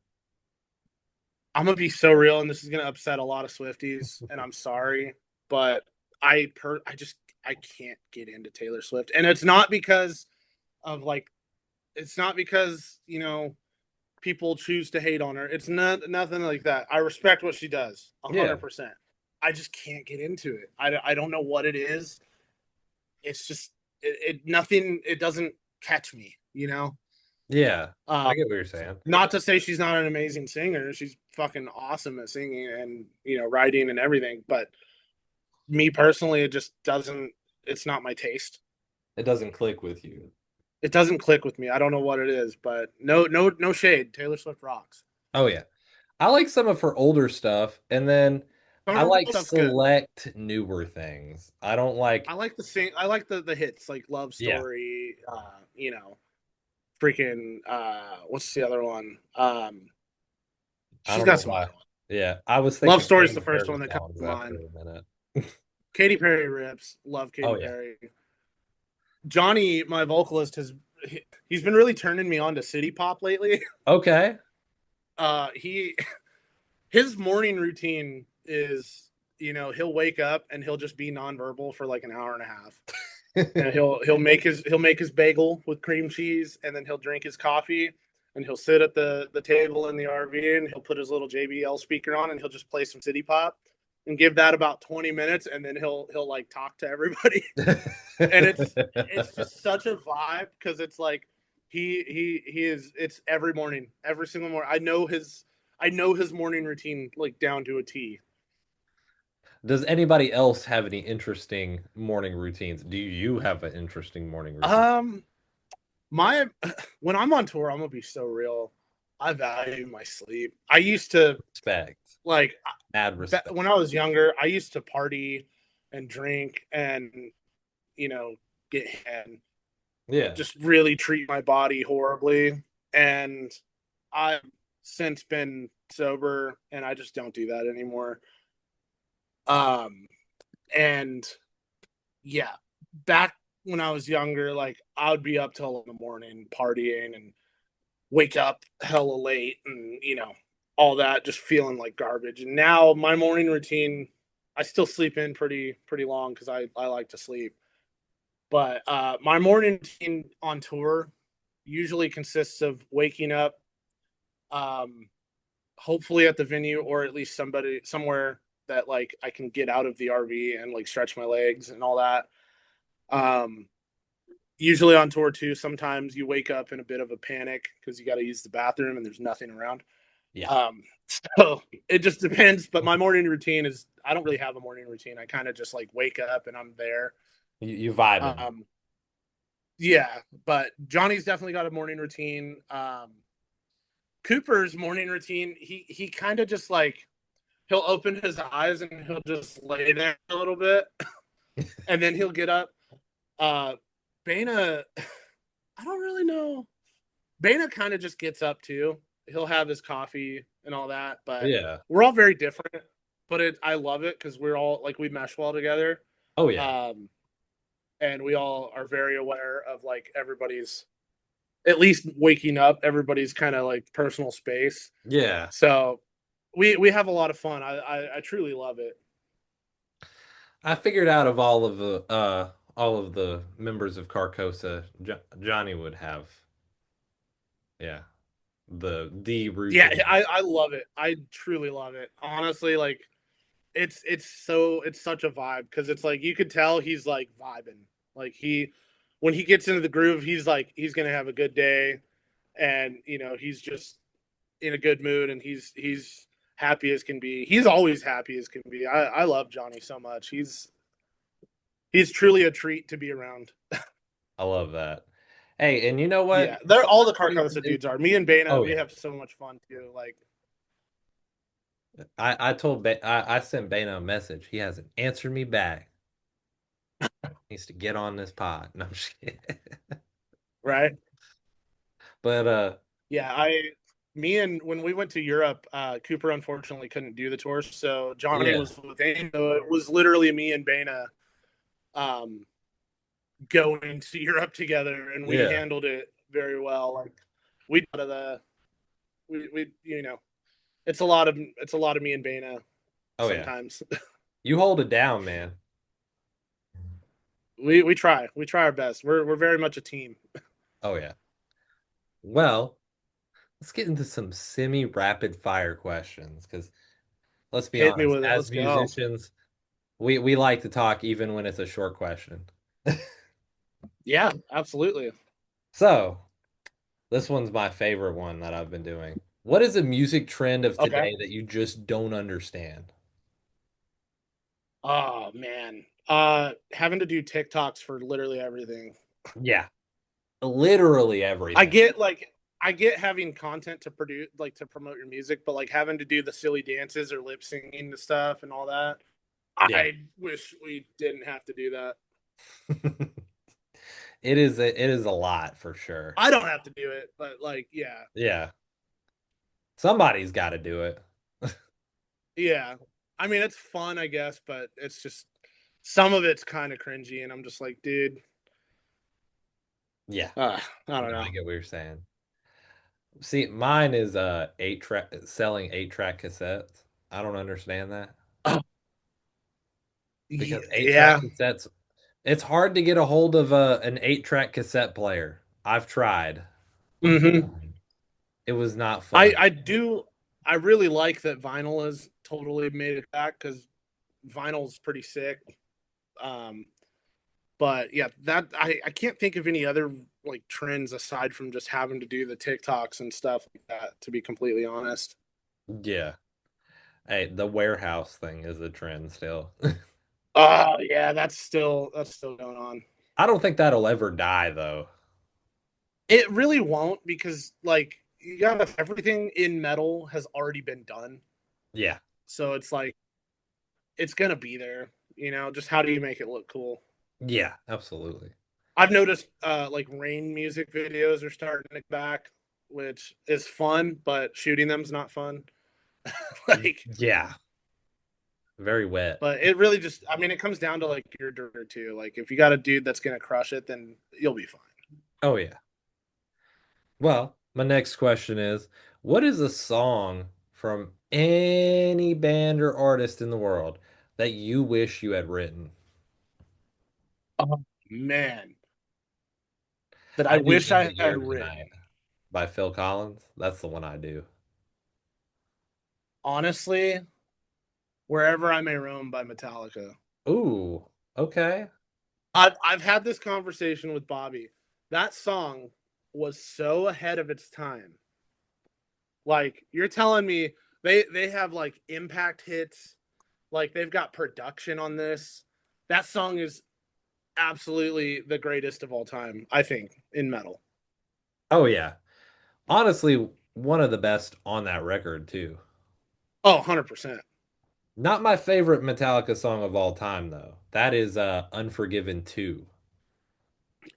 I'm gonna be so real, and this is gonna upset a lot of Swifties, and I'm sorry, but I can't get into Taylor Swift, and it's not because of like it's not because people choose to hate on her. It's not nothing like that. I respect what she does, Yeah. 100%. I just can't get into it. I don't know what it is. It's just it nothing. It doesn't catch me. Yeah. Um, I get what you're saying. Not to say she's not an amazing singer. She's fucking awesome at singing and writing and everything. But me personally, it just doesn't. It's not my taste. It doesn't click with you. It doesn't click with me. I don't know what it is, but no shade. Taylor Swift rocks. Oh yeah. I like some of her older stuff, and then Some I of her like stuff's good. select newer things. I don't like. I like I like the hits like Love Yeah. Story. Freaking. What's the other one? I She's don't got know some why. good ones. Yeah, I was Love thinking Story is the Katy first Perry one that comes songs to after mind. a minute. Katy Perry rips. Love Oh Katy yeah. Perry. Johnny, my vocalist, he's been really turning me on to city pop lately. Okay. He his morning routine is he'll wake up and he'll just be nonverbal for like an hour and a half, and he'll make his bagel with cream cheese, and then he'll drink his coffee, and he'll sit at the table in the RV, and he'll put his little JBL speaker on, and he'll just play some city pop, and give that about 20 minutes, and then he'll like talk to everybody. And it's just such a vibe because it's like he is it's every morning, every single morning. I know his morning routine like down to a T. Does anybody else have any interesting morning routines? Do you have an interesting morning routine? Um, my when I'm on tour, I'm gonna be so real. I value my sleep. I used to Respect. like Add respect. when I was younger. I used to party and drink and you know get and Yeah. just really treat my body horribly. And I've since been sober and I just don't do that anymore. Um, and yeah, back when I was younger, like I would be up till in the morning partying and wake up hella late and all that, just feeling like garbage. And now my morning routine, I still sleep in pretty long because I like to sleep. But my morning routine on tour usually consists of waking up, um, hopefully at the venue or at least somewhere that like I can get out of the RV and like stretch my legs and all that. Um, Usually on tour too, sometimes you wake up in a bit of a panic because you got to use the bathroom and there's nothing around. Yeah. So it just depends. But my morning routine is I don't really have a morning routine. I kind of just like wake up and I'm there. You vibing. Um, yeah, but Johnny's definitely got a morning routine. Cooper's morning routine, he kind of just like he'll open his eyes and he'll just lay there a little bit, and then he'll get up. Uh, Bana, I don't really know. Bana kind of just gets up too. He'll have his coffee and all that, but Yeah. we're all very different. But I love it because we're all like we mesh well together. Oh yeah. And we all are very aware of like everybody's at least waking up, everybody's kind of like personal space. Yeah. So we have a lot of fun. I truly love it. I figured out of all of the members of Carcosa, Johnny would have, yeah, the Yeah, routine. I love it. I truly love it. Honestly, like it's such a vibe because it's like you could tell he's like vibing. Like when he gets into the groove, he's like he's gonna have a good day, and he's just in a good mood, and he's happy as can be. He's always happy as can be. I love Johnny so much. He's truly a treat to be around. I love that. Hey, and you know Yeah, what? they're all the Somebody to Carcosa do. dudes are. Me and Bana, Oh we yeah. have so much fun too. Like, I sent Bana a message. He hasn't answered me back. Needs to get on this pod. No, I'm just kidding. right? But Yeah, me and when we went to Europe, Cooper unfortunately couldn't do the tour, so Johnny yeah. was with him. So it was literally me and Bana um, going to Europe together, and we Yeah. handled it very well. Like we out of the we it's a lot of me and Bana Oh yeah. sometimes. You hold it down, man. We try our best. We're very much a team. Oh yeah. Well, let's get into some semi-rapid fire questions because let's be Hit me honest, with it. as Let's go. musicians, we like to talk even when it's a short question. Yeah, absolutely. So, this one's my favorite one that I've been doing. What is a music trend of Okay. today that you just don't understand? Oh man. Having to do TikToks for literally everything. Yeah, literally I everything. get like I get having content to produce like to promote your music, but like having to do the silly dances or lip singing to stuff and all that. Yeah. I wish we didn't have to do that. It is a lot for sure. I don't have to do it, but like yeah. Yeah. Somebody's got to do it. Yeah. I mean it's fun, I guess, but it's just some of it's kind of cringy and I'm just like, dude, Yeah. I don't No, know. I get what you're saying. See, mine is 8 track selling 8 track cassettes. I don't understand that Oh, because 8 track yeah. cassettes, it's hard to get a hold of an 8 track cassette player. I've tried. Mhm. It was not I fun. I do I really like that vinyl has totally made it back cuz vinyl's pretty sick. Um but yeah, that I can't think of any other like trends aside from just having to do the TikToks and stuff like that to be completely honest. Yeah. Hey, the warehouse thing is a trend still. Oh, yeah, that's still going on. I don't think that'll ever die though. It really won't because like you got everything in metal has already been done. Yeah. So it's like it's going to be there, just how do you make it look cool? Yeah, absolutely. I've noticed like rain music videos are starting to come back, which is fun, but shooting them's not fun. Like Yeah. Very wet. But it really just, I mean, it comes down to like your dirt too. Like if you got a dude that's gonna crush it, then you'll be fine. Oh yeah. Well, my next question is, what is a song from any band or artist in the world that you wish you had written? Oh man, that I I do wish End I the had Year Tonight written. by Phil Collins. That's the one I do. Honestly, Wherever I May Roam by Metallica. Ooh, okay. I've had this conversation with Bobby. That song was so ahead of its time. Like you're telling me they have like impact hits, like they've got production on this. That song is absolutely the greatest of all time, I think, in metal. Oh yeah. Honestly, one of the best on that record too. Oh, 100%. Not my favorite Metallica song of all time though. That is Unforgiven 2.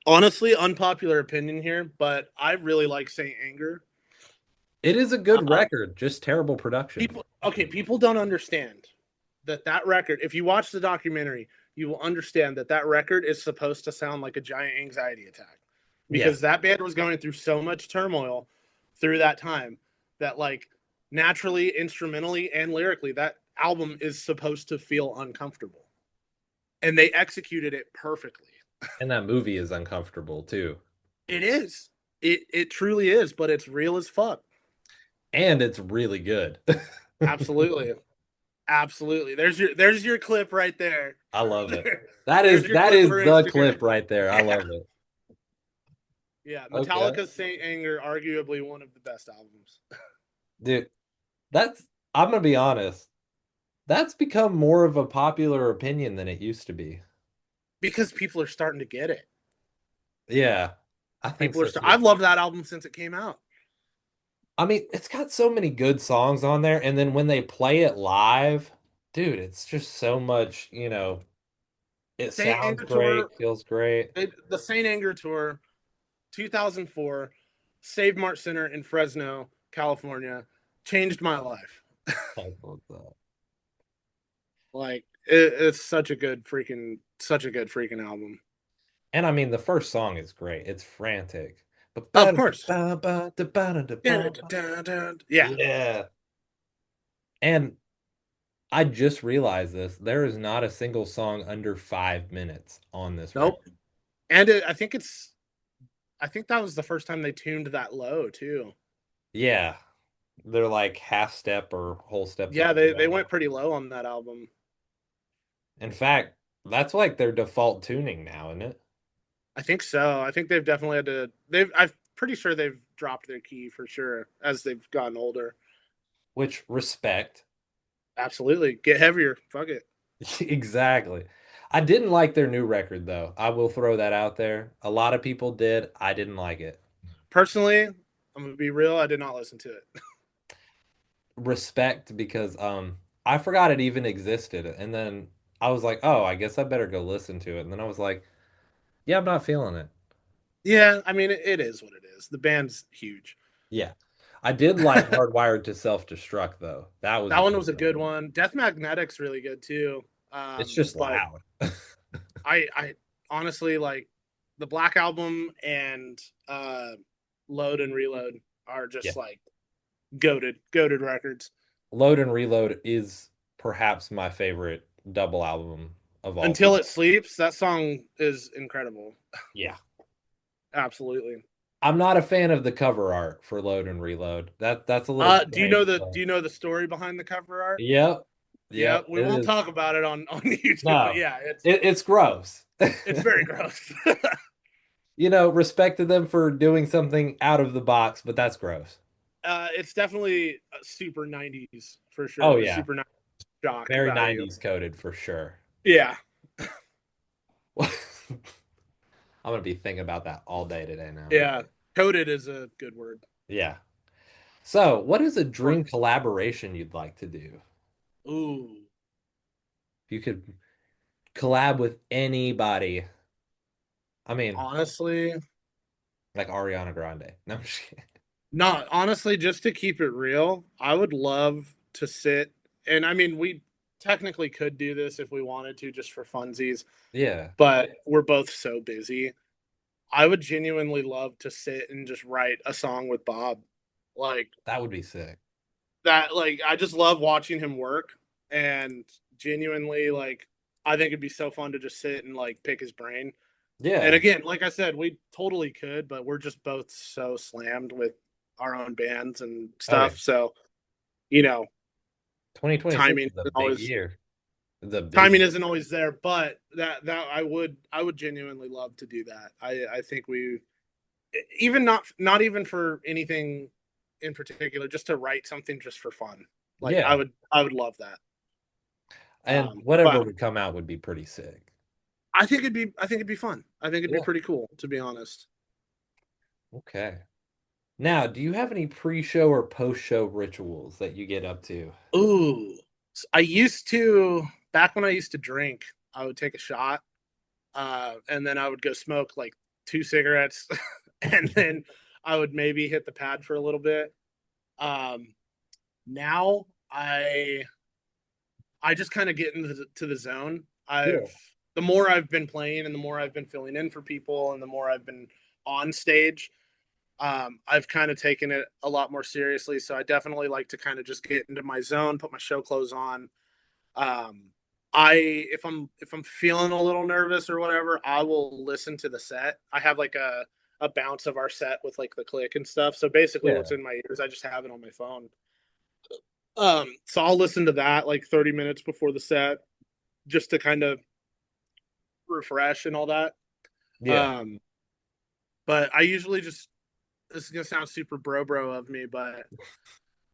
Honestly, unpopular opinion here, but I really like Saint Anger. It is a good Um, record, just terrible production. people don't understand that record. If you watch the documentary, you will understand that record is supposed to sound like a giant anxiety attack because Yes. that band was going through so much turmoil through that time that like naturally, instrumentally, and lyrically, that album is supposed to feel uncomfortable, and they executed it perfectly. And that movie is uncomfortable too. It is. It truly is, but it's real as fuck. And it's really good. Absolutely. Absolutely. There's your clip right there. I love it. There's your That clip is for the Instagram. clip right there. I Yeah. love it. Yeah. Okay. Metallica's Saint Anger, arguably one of the best albums. Dude, that's I'm gonna be honest. That's become more of a popular opinion than it used to be. Because people are starting to get it. Yeah, I think so too. I've loved that album since it came out. I mean, it's got so many good songs on there, and then when they play it live, dude, it's just so much, it Saint sounds Anger tour, great, feels great. the Saint Anger tour, 2004, Save Mart Center in Fresno, California, changed my life. I love that. Like it's such a good freaking album. And I mean, the first song is great. It's frantic. Of course. Yeah. Yeah. And I just realized this. There is not a single song under 5 minutes on this Nope. record. And I think that was the first time they tuned that low too. Yeah. They're like half step or whole step to Yeah, the they left. went pretty low on that album. In fact, that's like their default tuning now, isn't it? I think so. I think they've definitely had to. I'm pretty sure they've dropped their key for sure as they've gotten older. Which respect. Absolutely, get heavier. Fuck it. Exactly. I didn't like their new record though. I will throw that out there. A lot of people did. I didn't like it. Personally, I'm gonna be real. I did not listen to it. Respect because I forgot it even existed. And then I was like, "Oh, I guess I better go listen to it." And then I was like, "Yeah, I'm not feeling it." Yeah, I mean it is what it is. The band's huge. Yeah. I did like Hardwired to Self-Destruct though. That was a That one good was a good one. one. Death Magnetic's really good too. It's just But loud. I honestly like the Black Album and Load and Reload are Yeah. just like goaded records. Load and Reload is perhaps my favorite double album of all Until time. It Sleeps, that song is incredible. Yeah. Absolutely. I'm not a fan of the cover art for Load and Reload. That's a little strange, but Do you know the story behind the cover art? yep. Yeah, Yep, we it won't is. talk about it on YouTube, but No. yeah, It's gross. it's very gross. Respect to them for doing something out of the box, but that's gross. It's definitely super 90s for Oh sure. yeah. Super 90s shock Very value. 90s coded for sure. Yeah. I'm gonna be thinking about that all day today now. Yeah. Coded is a good word. Yeah. So, what is a dream collaboration you'd like to do? Ooh. If you could collab with anybody. I mean, Honestly, like Ariana Grande. No, I'm just kidding. not honestly, just to keep it real, I would love to sit and I mean technically could do this if we wanted to, just for funsies, Yeah, but we're both so busy. I would genuinely love to sit and just write a song with Bob. Like that would be sick. that, like, I just love watching him work, and genuinely, like, I think it'd be so fun to just sit and like pick his brain. And Yeah. again, like I said, we totally could, but we're just both so slammed with our own bands and Oh yeah. stuff. So, you know, 2026 timing is a isn't big always year. It's a timing busy. isn't always there, but that I would genuinely love to do that. I think we, even not even for anything in particular, just to write something just for fun. Like Yeah. I would love that. And whatever But would come out would be pretty sick. I think it'd be fun. I think it'd be Yeah. pretty cool, to be honest. Okay. Now, do you have any pre-show or post-show rituals that you get up to? Ooh, I used to, back when I used to drink, I would take a shot, and then I would go smoke like 2 cigarettes, and then I would maybe hit the pad for a little bit. Um, Now I just kind of get into the zone. Yeah. The more I've been playing and the more I've been filling in for people and the more I've been on stage, I've kind of taken it a lot more seriously. So I definitely like to kind of just get into my zone, put my show clothes on. Um, if I'm feeling a little nervous or whatever, I will listen to the set. I have like a bounce of our set with like the click and stuff. So basically, Yeah. what's in my ears, I just have it on my phone. So I'll listen to that like 30 minutes before the set just to kind of refresh and all that. Yeah. Um, but I usually just, this is gonna sound super bro of me, but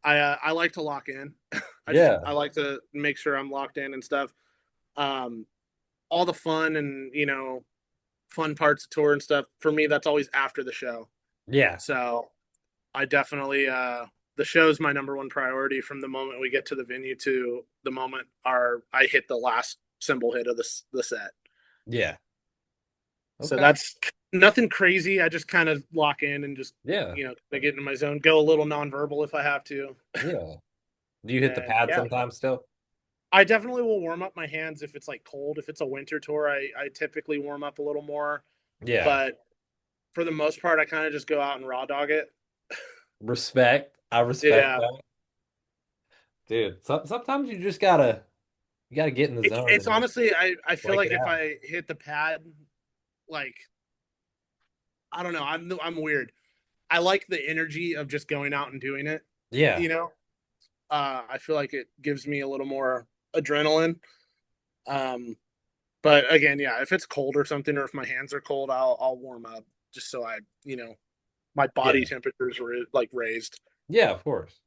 I like to lock in. I Yeah. like to make sure I'm locked in and stuff. Um, all the fun and fun parts of tour and stuff for me, that's always after the show. Yeah. So I definitely the show's my number one priority from the moment we get to the venue to the moment I hit the last cymbal hit of the set. Yeah. So Okay. that's nothing crazy. I just kind of lock in and just Yeah. get in my zone, go a little nonverbal if I have to. Yeah. Do you hit the And pad yeah, sometimes still? I definitely will warm up my hands if it's like cold. If it's a winter tour, I typically warm up a little more. Yeah. But for the most part, I kind of just go out and raw dog it. Respect. I respect Yeah, that. Dude, sometimes you gotta get in the zone it's and just honestly, I feel break like it if out. I hit the pad, like, I don't know, I'm weird. I like the energy of just going out and doing it. Yeah. You know, I feel like it gives me a little more adrenaline. Um, but again, yeah, if it's cold or something, or if my hands are cold, I'll warm up just so my body Yeah. temperatures were like raised. Yeah, of course.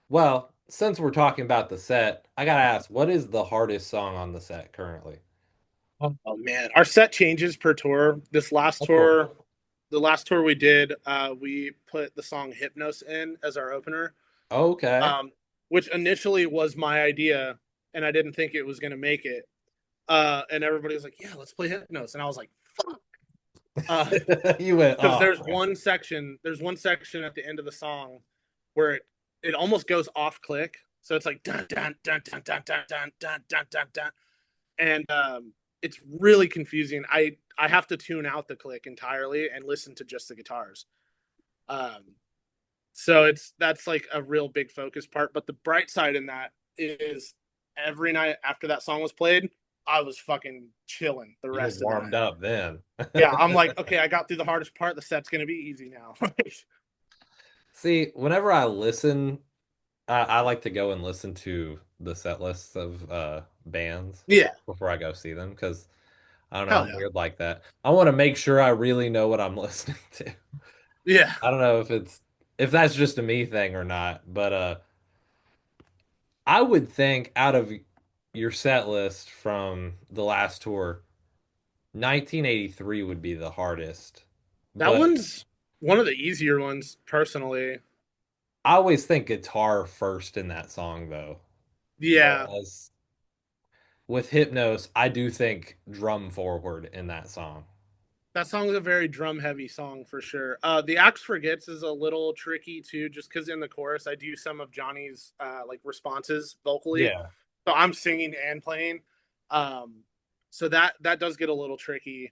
Well, since we're talking about the set, I gotta ask, what is the hardest song on the set currently? Oh man, our set changes per tour. Of course. The last tour we did, we put the song "Hypnos" in as our opener, Okay. um, which initially was my idea, and I didn't think it was going to make it. And everybody was like, "Yeah, let's play Hypnos," and I was like, "Fuck," You went, because oh crap. there's one section at the end of the song where it almost goes off click, so it's like dun dun dun dun dun dun dun dun dun dun dun, and it's really confusing. I have to tune out the click entirely and listen to just the guitars. Um, so that's like a real big focus part. But the bright side in that is every night after that song was played, I was fucking chilling the You were rest of the warmed night. up then. Yeah, I'm like, okay, I got through the hardest part. The set's gonna be easy now. See, whenever I listen, I like to go and listen to the set lists of bands Yeah, before I go see them because I don't know, hell I'm yeah, weird like that. I want to make sure I really know what I'm listening to. yeah. I don't know if that's just a me thing or not, but I would think out of your set list from the last tour, 1983 would be the hardest. That But one's one of the easier ones, personally. I always think guitar first in that song though. Yeah, Whereas with Hypnos, I do think drum forward in that song. that song's a very drum heavy song for sure. The Axe Forgets is a little tricky too, just because in the chorus I do some of Johnny's like responses vocally. Yeah. So I'm singing and playing. Um, so that does get a little tricky,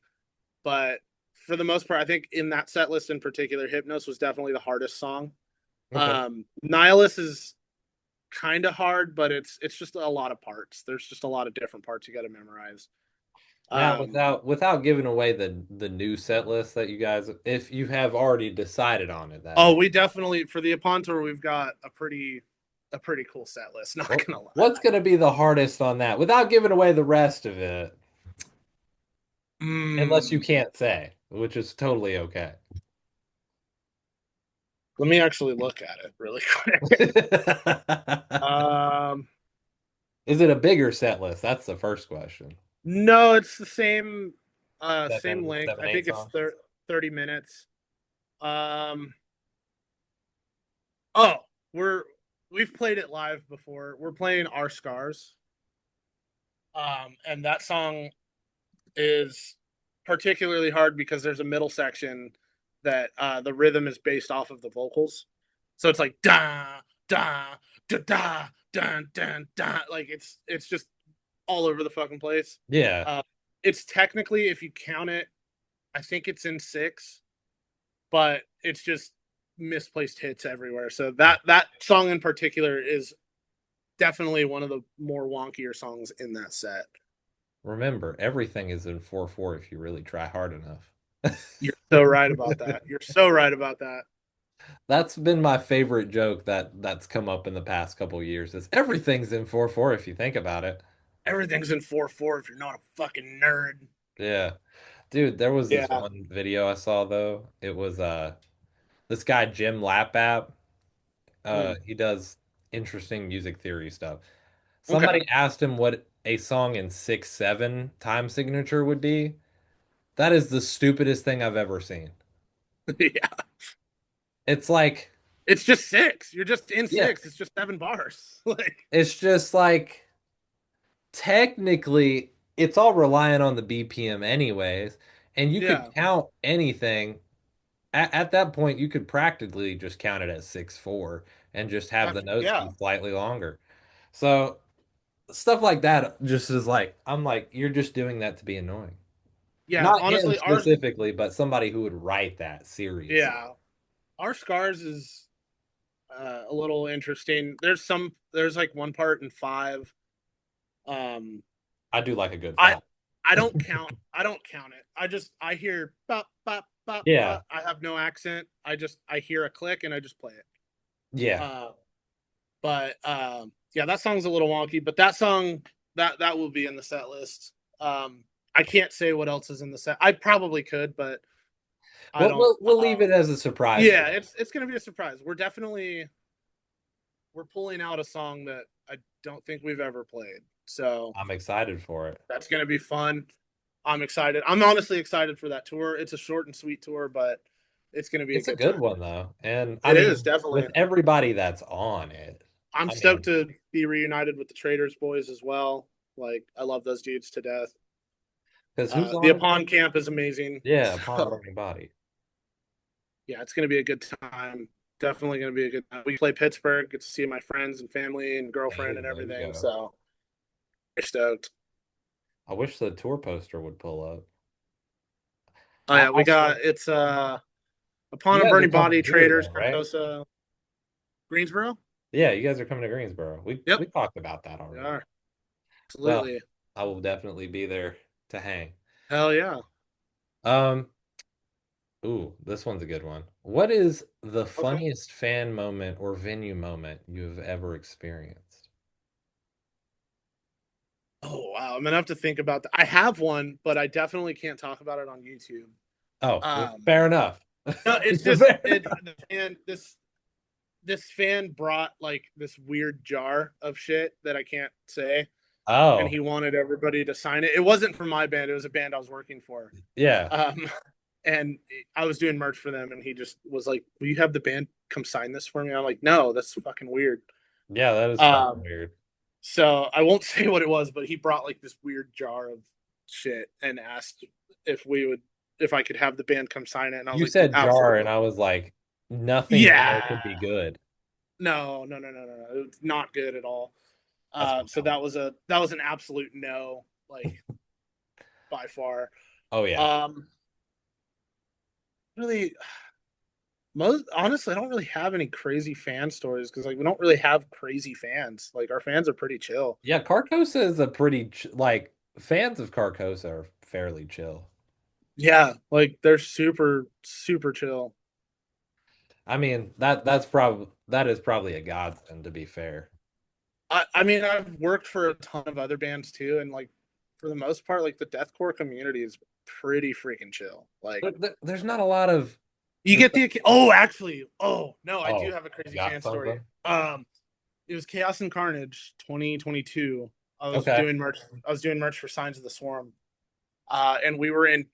but for the most part, I think in that set list in particular, Hypnos was definitely the hardest song. Okay. Nihilus is kind of hard, but it's just a lot of parts. There's just a lot of different parts you got to memorize. Now, Um, without giving away the new set list that you guys, if you have already decided on it, that oh, is. we definitely for the Upon tour we've got a pretty cool set list. Not gonna lie. What's going to be the hardest on that without giving away the rest of it? Unless you Mm, can't say, which is totally okay. let me actually look at it really quick. Um, Is it a bigger set list? That's the first question. no, it's the same same Seven, length. seven, I eight think it's songs. 30 minutes. Um, oh, we've played it live before. We're playing Our Scars. And that song is particularly hard because there's a middle section that the rhythm is based off of the vocals. So it's like da da da da da da da, like it's just all over the fucking place. Yeah. Uh, it's technically, if you count it, I think it's in six, but it's just misplaced hits everywhere. So that song in particular is definitely one of the more wonkier songs in that set. Remember, everything is in 4/4 if you really try hard enough. You're so right about that. You're so right about that. That's been my favorite joke that's come up in the past couple years is everything's in 4/4 if you think about it. Everything's in 4/4 if you're not a fucking nerd. Yeah. Dude, there was this Yeah. one video I saw though. It was this guy Jim Lapap. Mm. He does interesting music theory stuff. Okay. Somebody asked him what a song in 6/7 time signature would be. That is the stupidest thing I've ever seen. Yeah. It's like, It's just six. You're just in yeah, six. It's just 7 bars. Like, it's just like technically it's all reliant on the BPM anyways, and you could yeah. count anything at that point you could practically just count it as 6/4 and just have the notes be Yeah. slightly longer. So stuff like that just is like I'm like you're just doing that to be annoying. Yeah. Not him Honestly, our specifically, but somebody who would write that seriously. yeah. Our scars is a little interesting. There's like one part in five. Um I do like a good I five. I don't count it. I hear bop bop bop Yeah, bop. I have no accent. I hear a click and I just play it. yeah. Uh but yeah, that song's a little wonky, but that song that will be in the set list. I can't say what else is in the set. I probably could, but I Well, don't. we'll leave it as a surprise for Yeah, them. it's gonna be a surprise. We're pulling out a song that I don't think we've ever played, so I'm excited for it. that's gonna be fun. I'm excited. I'm honestly excited for that tour. It's a short and sweet tour, but it's gonna be a It's a good good time. one though. And I It is mean, definitely. with everybody that's on it, I'm I stoked mean, to be reunited with the Traders boys as well. Like I love those dudes to death. because who's The on Upon again? camp is amazing. Yeah, upon So burning body. yeah, it's gonna be a good time. Definitely gonna be a good time. We play Pittsburgh, get to see my friends and family and girlfriend Hey, and there you everything. go. So we're stoked. I wish the tour poster would pull up. Oh yeah, we got Also, it's you Upon a guys are Burning coming Body, here Traders, though, right? Carcosa, Greensboro. Yeah, you guys are coming to Greensboro. We Yep, talked about that we already. are. Well, Absolutely. I will definitely be there to hang. Hell yeah. Um, ooh, this one's a good one. What is the Okay. funniest fan moment or venue moment you've ever experienced? Oh wow, I'm gonna have to think about that. I have one, but I definitely can't talk about it on YouTube. Oh, Um, fair enough. no, it's just Fair it. enough. And this fan brought like this weird jar of shit that I can't say, and Oh, he wanted everybody to sign it. It wasn't for my band; it was a band I was working for. yeah. Um, and I was doing merch for them, and he just was like, "Will you have the band come sign this for me?" I'm like, "No, that's fucking weird." Yeah, that is fucking Um, weird. so I won't say what it was, but he brought like this weird jar of shit and asked if we would if I could have the band come sign it, and I was You like, said jar, and "Absolutely." I was like, nothing in there Yeah. could be good. No, no, no, no, no, no. It's not good at all. That's So wild. that was an absolute no, like by far. Oh yeah. Um, really, most honestly, I don't really have any crazy fan stories because like we don't really have crazy fans. Like our fans are pretty chill. Yeah, Carcosa is a pretty like fans of Carcosa are fairly chill. Yeah, like they're super chill. I mean, that is probably a godsend to be fair. I mean, I've worked for a ton of other bands too, and like for the most part, like the deathcore community is pretty freaking chill. Like There's not a lot of you there's get the oh, actually, oh no, I do oh, have a you crazy got fan story. something? It was Chaos and Carnage 2022. Okay. I was doing merch for Signs of the Swarm, and we were in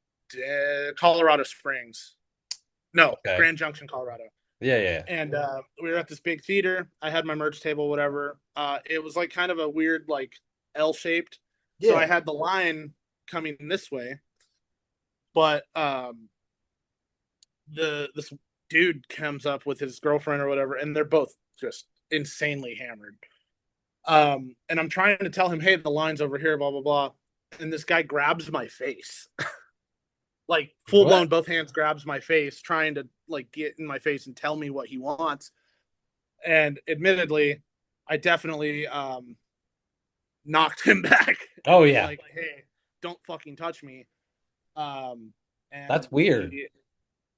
Colorado Springs. No, Okay. Grand Junction, Colorado. Yeah, yeah. And we were at this big theater. I had my merch table, whatever. It was like kind of a weird, like L shaped. So I Yeah. had the line coming this way, but the this dude comes up with his girlfriend or whatever, and they're both just insanely hammered. And I'm trying to tell him, hey, the line's over here, blah blah blah. And this guy grabs my face, like full What? blown, both hands grabs my face, trying to like get in my face and tell me what he wants. And admittedly, I definitely knocked him back and Oh was yeah. like, "Hey, don't fucking touch me." And That's weird. he,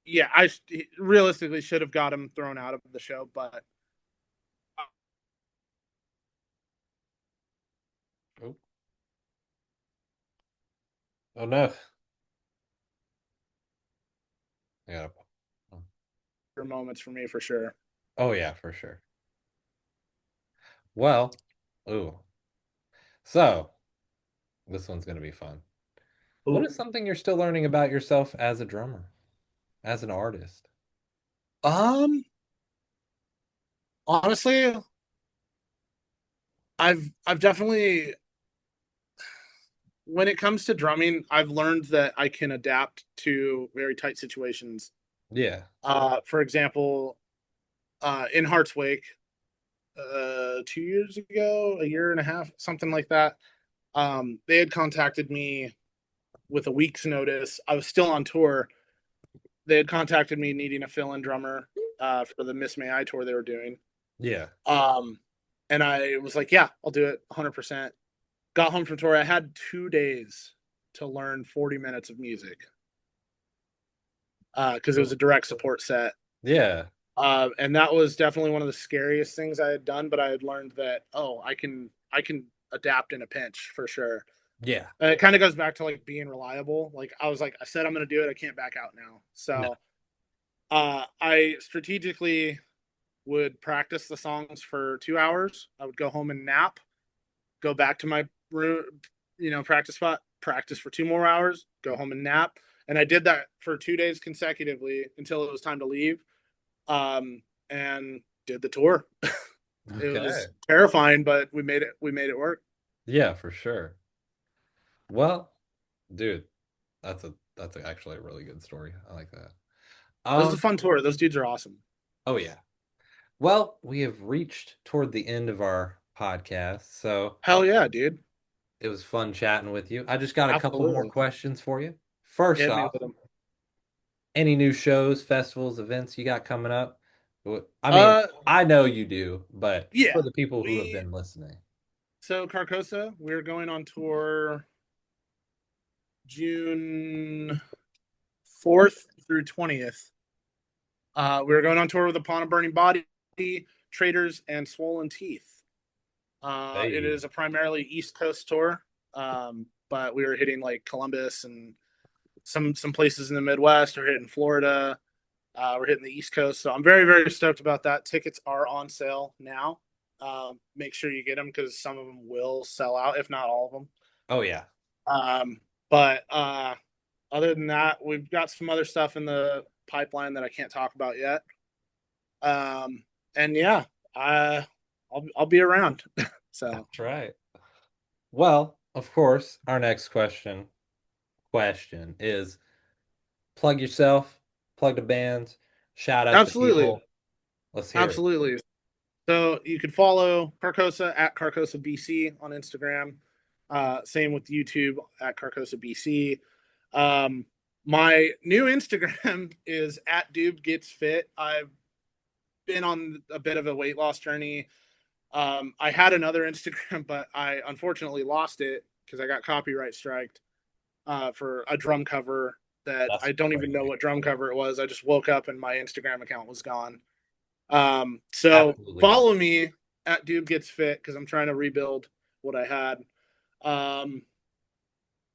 yeah, I realistically should have got him thrown out of the show, but Oh, oh no. I gotta moments for me for sure. Oh yeah, for sure. Well, ooh. So this one's gonna be fun. What Ooh. is something you're still learning about yourself as a drummer, as an artist? Um, honestly, I've definitely when it comes to drumming, I've learned that I can adapt to very tight situations. Yeah. For example, in Heart's Wake, 2 years ago, a year and a half, something like that. They had contacted me with a week's notice. I was still on tour. They had contacted me needing a fill-in drummer for the Miss May I tour they were doing. Yeah. Um, and I was like, yeah, I'll do it 100%. Got home from tour. I had 2 days to learn 40 minutes of music because it was a direct support set. Yeah. And that was definitely one of the scariest things I had done. But I had learned that I can adapt in a pinch for sure. Yeah. It kind of goes back to like being reliable. Like I was like I said I'm going to do it. I can't back out now. No. So I strategically would practice the songs for 2 hours. I would go home and nap. Go back to my room, practice spot. Practice for 2 more hours. Go home and nap. And I did that for 2 days consecutively until it was time to leave. And did the tour. It Okay. was terrifying, but we made it. We made it work. Yeah, for sure. Well, dude, actually a really good story. I like that. It was a Um, fun tour. Those dudes are awesome. oh yeah. Well, we have reached toward the end of our podcast, so Hell yeah, dude. it was fun chatting with you. I just got a couple more Absolutely. questions for you. First Hit me off, with them. any new shows, festivals, events you got coming up? I mean, Uh, I know you do, but yeah. for the people who have We been listening. so Carcosa, we're going on tour June 4th through 20th. We're going on tour with Upon a Burning Body, Traders, and Swollen Teeth. It Hey. is a primarily East Coast tour, but we were hitting like Columbus and some places in the Midwest. We're hitting Florida. We're hitting the East Coast, so I'm very stoked about that. Tickets are on sale now. Make sure you get them because some of them will sell out, if not all of them. Oh yeah. But other than that, we've got some other stuff in the pipeline that I can't talk about yet. And yeah, I'll be around. So That's right. Well, of course, our next question is plug yourself, plug the bands, shout out the absolutely, people. Let's hear it. absolutely. So you could follow Carcosa at Carcosa BC on Instagram. Same with YouTube at Carcosa BC. My new Instagram is at Doob Gets Fit. I've been on a bit of a weight loss journey. I had another Instagram, but I unfortunately lost it because I got copyright striked for a drum cover that I don't even know what drum cover it was. I just woke up and my Instagram account was gone. So Absolutely. Follow me at Doob Gets Fit because I'm trying to rebuild what I had.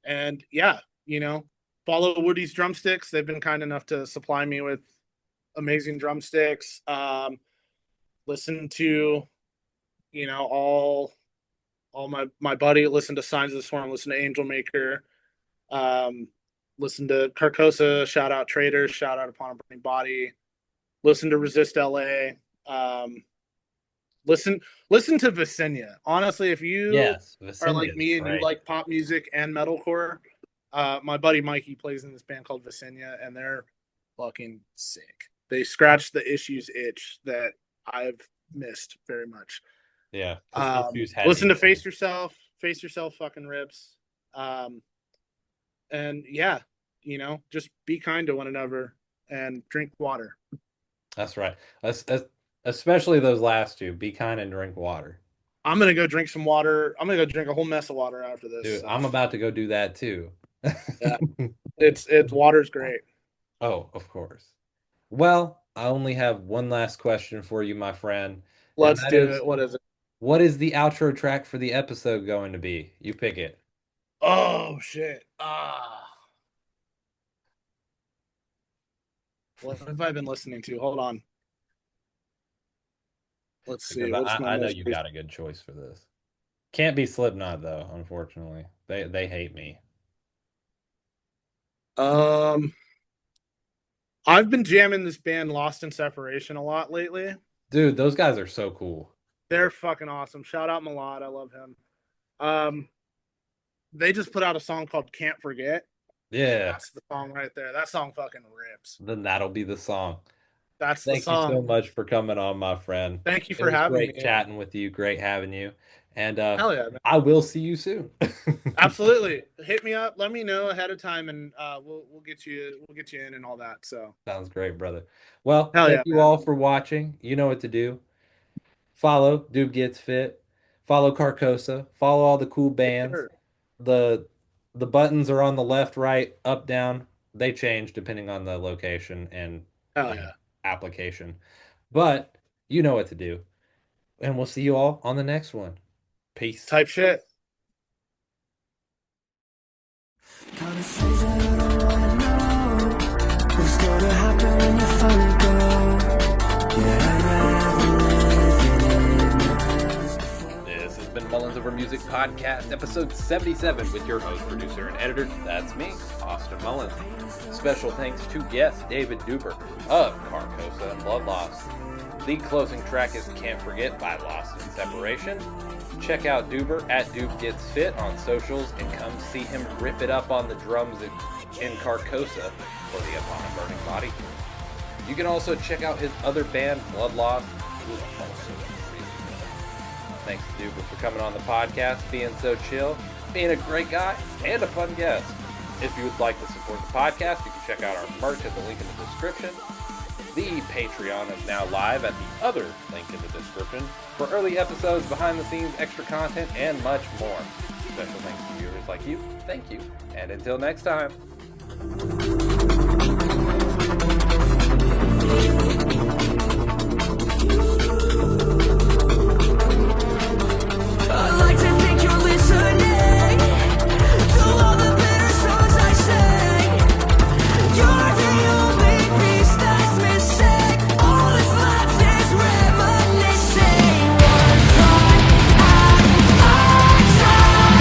And yeah, follow Woody's Drumsticks. They've been kind enough to supply me with amazing drumsticks. Listen to, all my buddy. Listen to Signs of the Swarm. Listen to Angel Maker. Listen to Carcosa. Shout out Traders. Shout out Upon a Burning Body. Listen to Resist LA. Listen to Visenya. Honestly, if you are like me and you like pop music and metalcore, my buddy Mikey plays in this band called Visenya, and they're fucking sick. They scratch the issues itch that I've missed very much. Yeah. Listen to Face Yourself fucking rips. And yeah, just be kind to one another and drink water. That's right. Especially those last two. Be kind and drink water. I'm going to go drink some water. I'm going to go drink a whole mess of water after this. Dude, I'm about to go do that too. Yeah. It's water's great. Oh, of course. Well, I only have one last question for you, my friend. Let's do it. What is it? What is the outro track for the episode going to be? You pick it. Oh, shit. What have I been listening to? Hold on. Let's see. I know you got a good choice for this. Can't be Slipknot though, unfortunately. They hate me. I've been jamming this band Lost in Separation a lot lately. Dude, those guys are so cool. They're fucking awesome. Shout out Malad. I love him. They just put out a song called Can't Forget. Yeah. That's the song right there. That song fucking rips. Then that'll be the song. That's the song. Thank you so much for coming on, my friend. Thank you for having me. Great chatting with you. Great having you. And hell yeah, man. I will see you soon. Absolutely. Hit me up. Let me know ahead of time, and we'll get you in and all that. So sounds great, brother. Well, thank you all for watching. You know what to do. Follow Doob Gets Fit. Follow Carcosa. Follow all the cool bands. Sure. The buttons are on the left, right, up, down. They change depending on the location and application. But you know what to do. And we'll see you all on the next one. Peace. Type shit. Conversations I don't wanna know what's gonna happen when you finally go. This has been Mullins Over Music Podcast, episode 77, with your host, producer, and editor. That's me, Austin Mullins. Special thanks to guest David Doober of Carcosa and Bloodlost. The closing track is Can't Forget by Lost in Separation. Check out Doober at Doob Gets Fit on socials and come see him rip it up on the drums in Carcosa for the Upon a Burning Body tour. You can also check out his other band, Bloodlost, who is also really good. Thanks to Doober for coming on the podcast, being so chill, being a great guy, and a fun guest. If you would like to support the podcast, you can check out our merch at the link in the description. The Patreon is now live at the other link in the description for early episodes, behind the scenes, extra content, and much more. Special thanks to viewers like you. Thank you. And until next time. I'd like to think you're listening to all the bitter songs I sing. You're the only piece that's missing. All that's left is reminiscing. One thought at a time.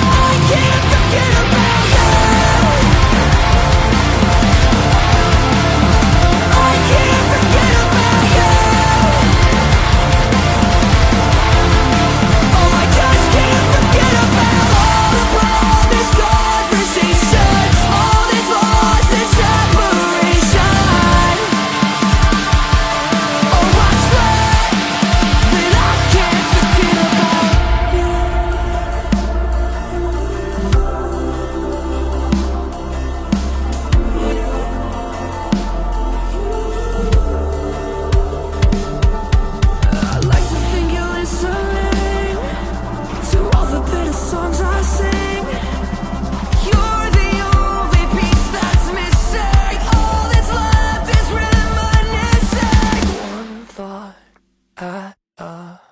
I can't forget about you. I can't Uh.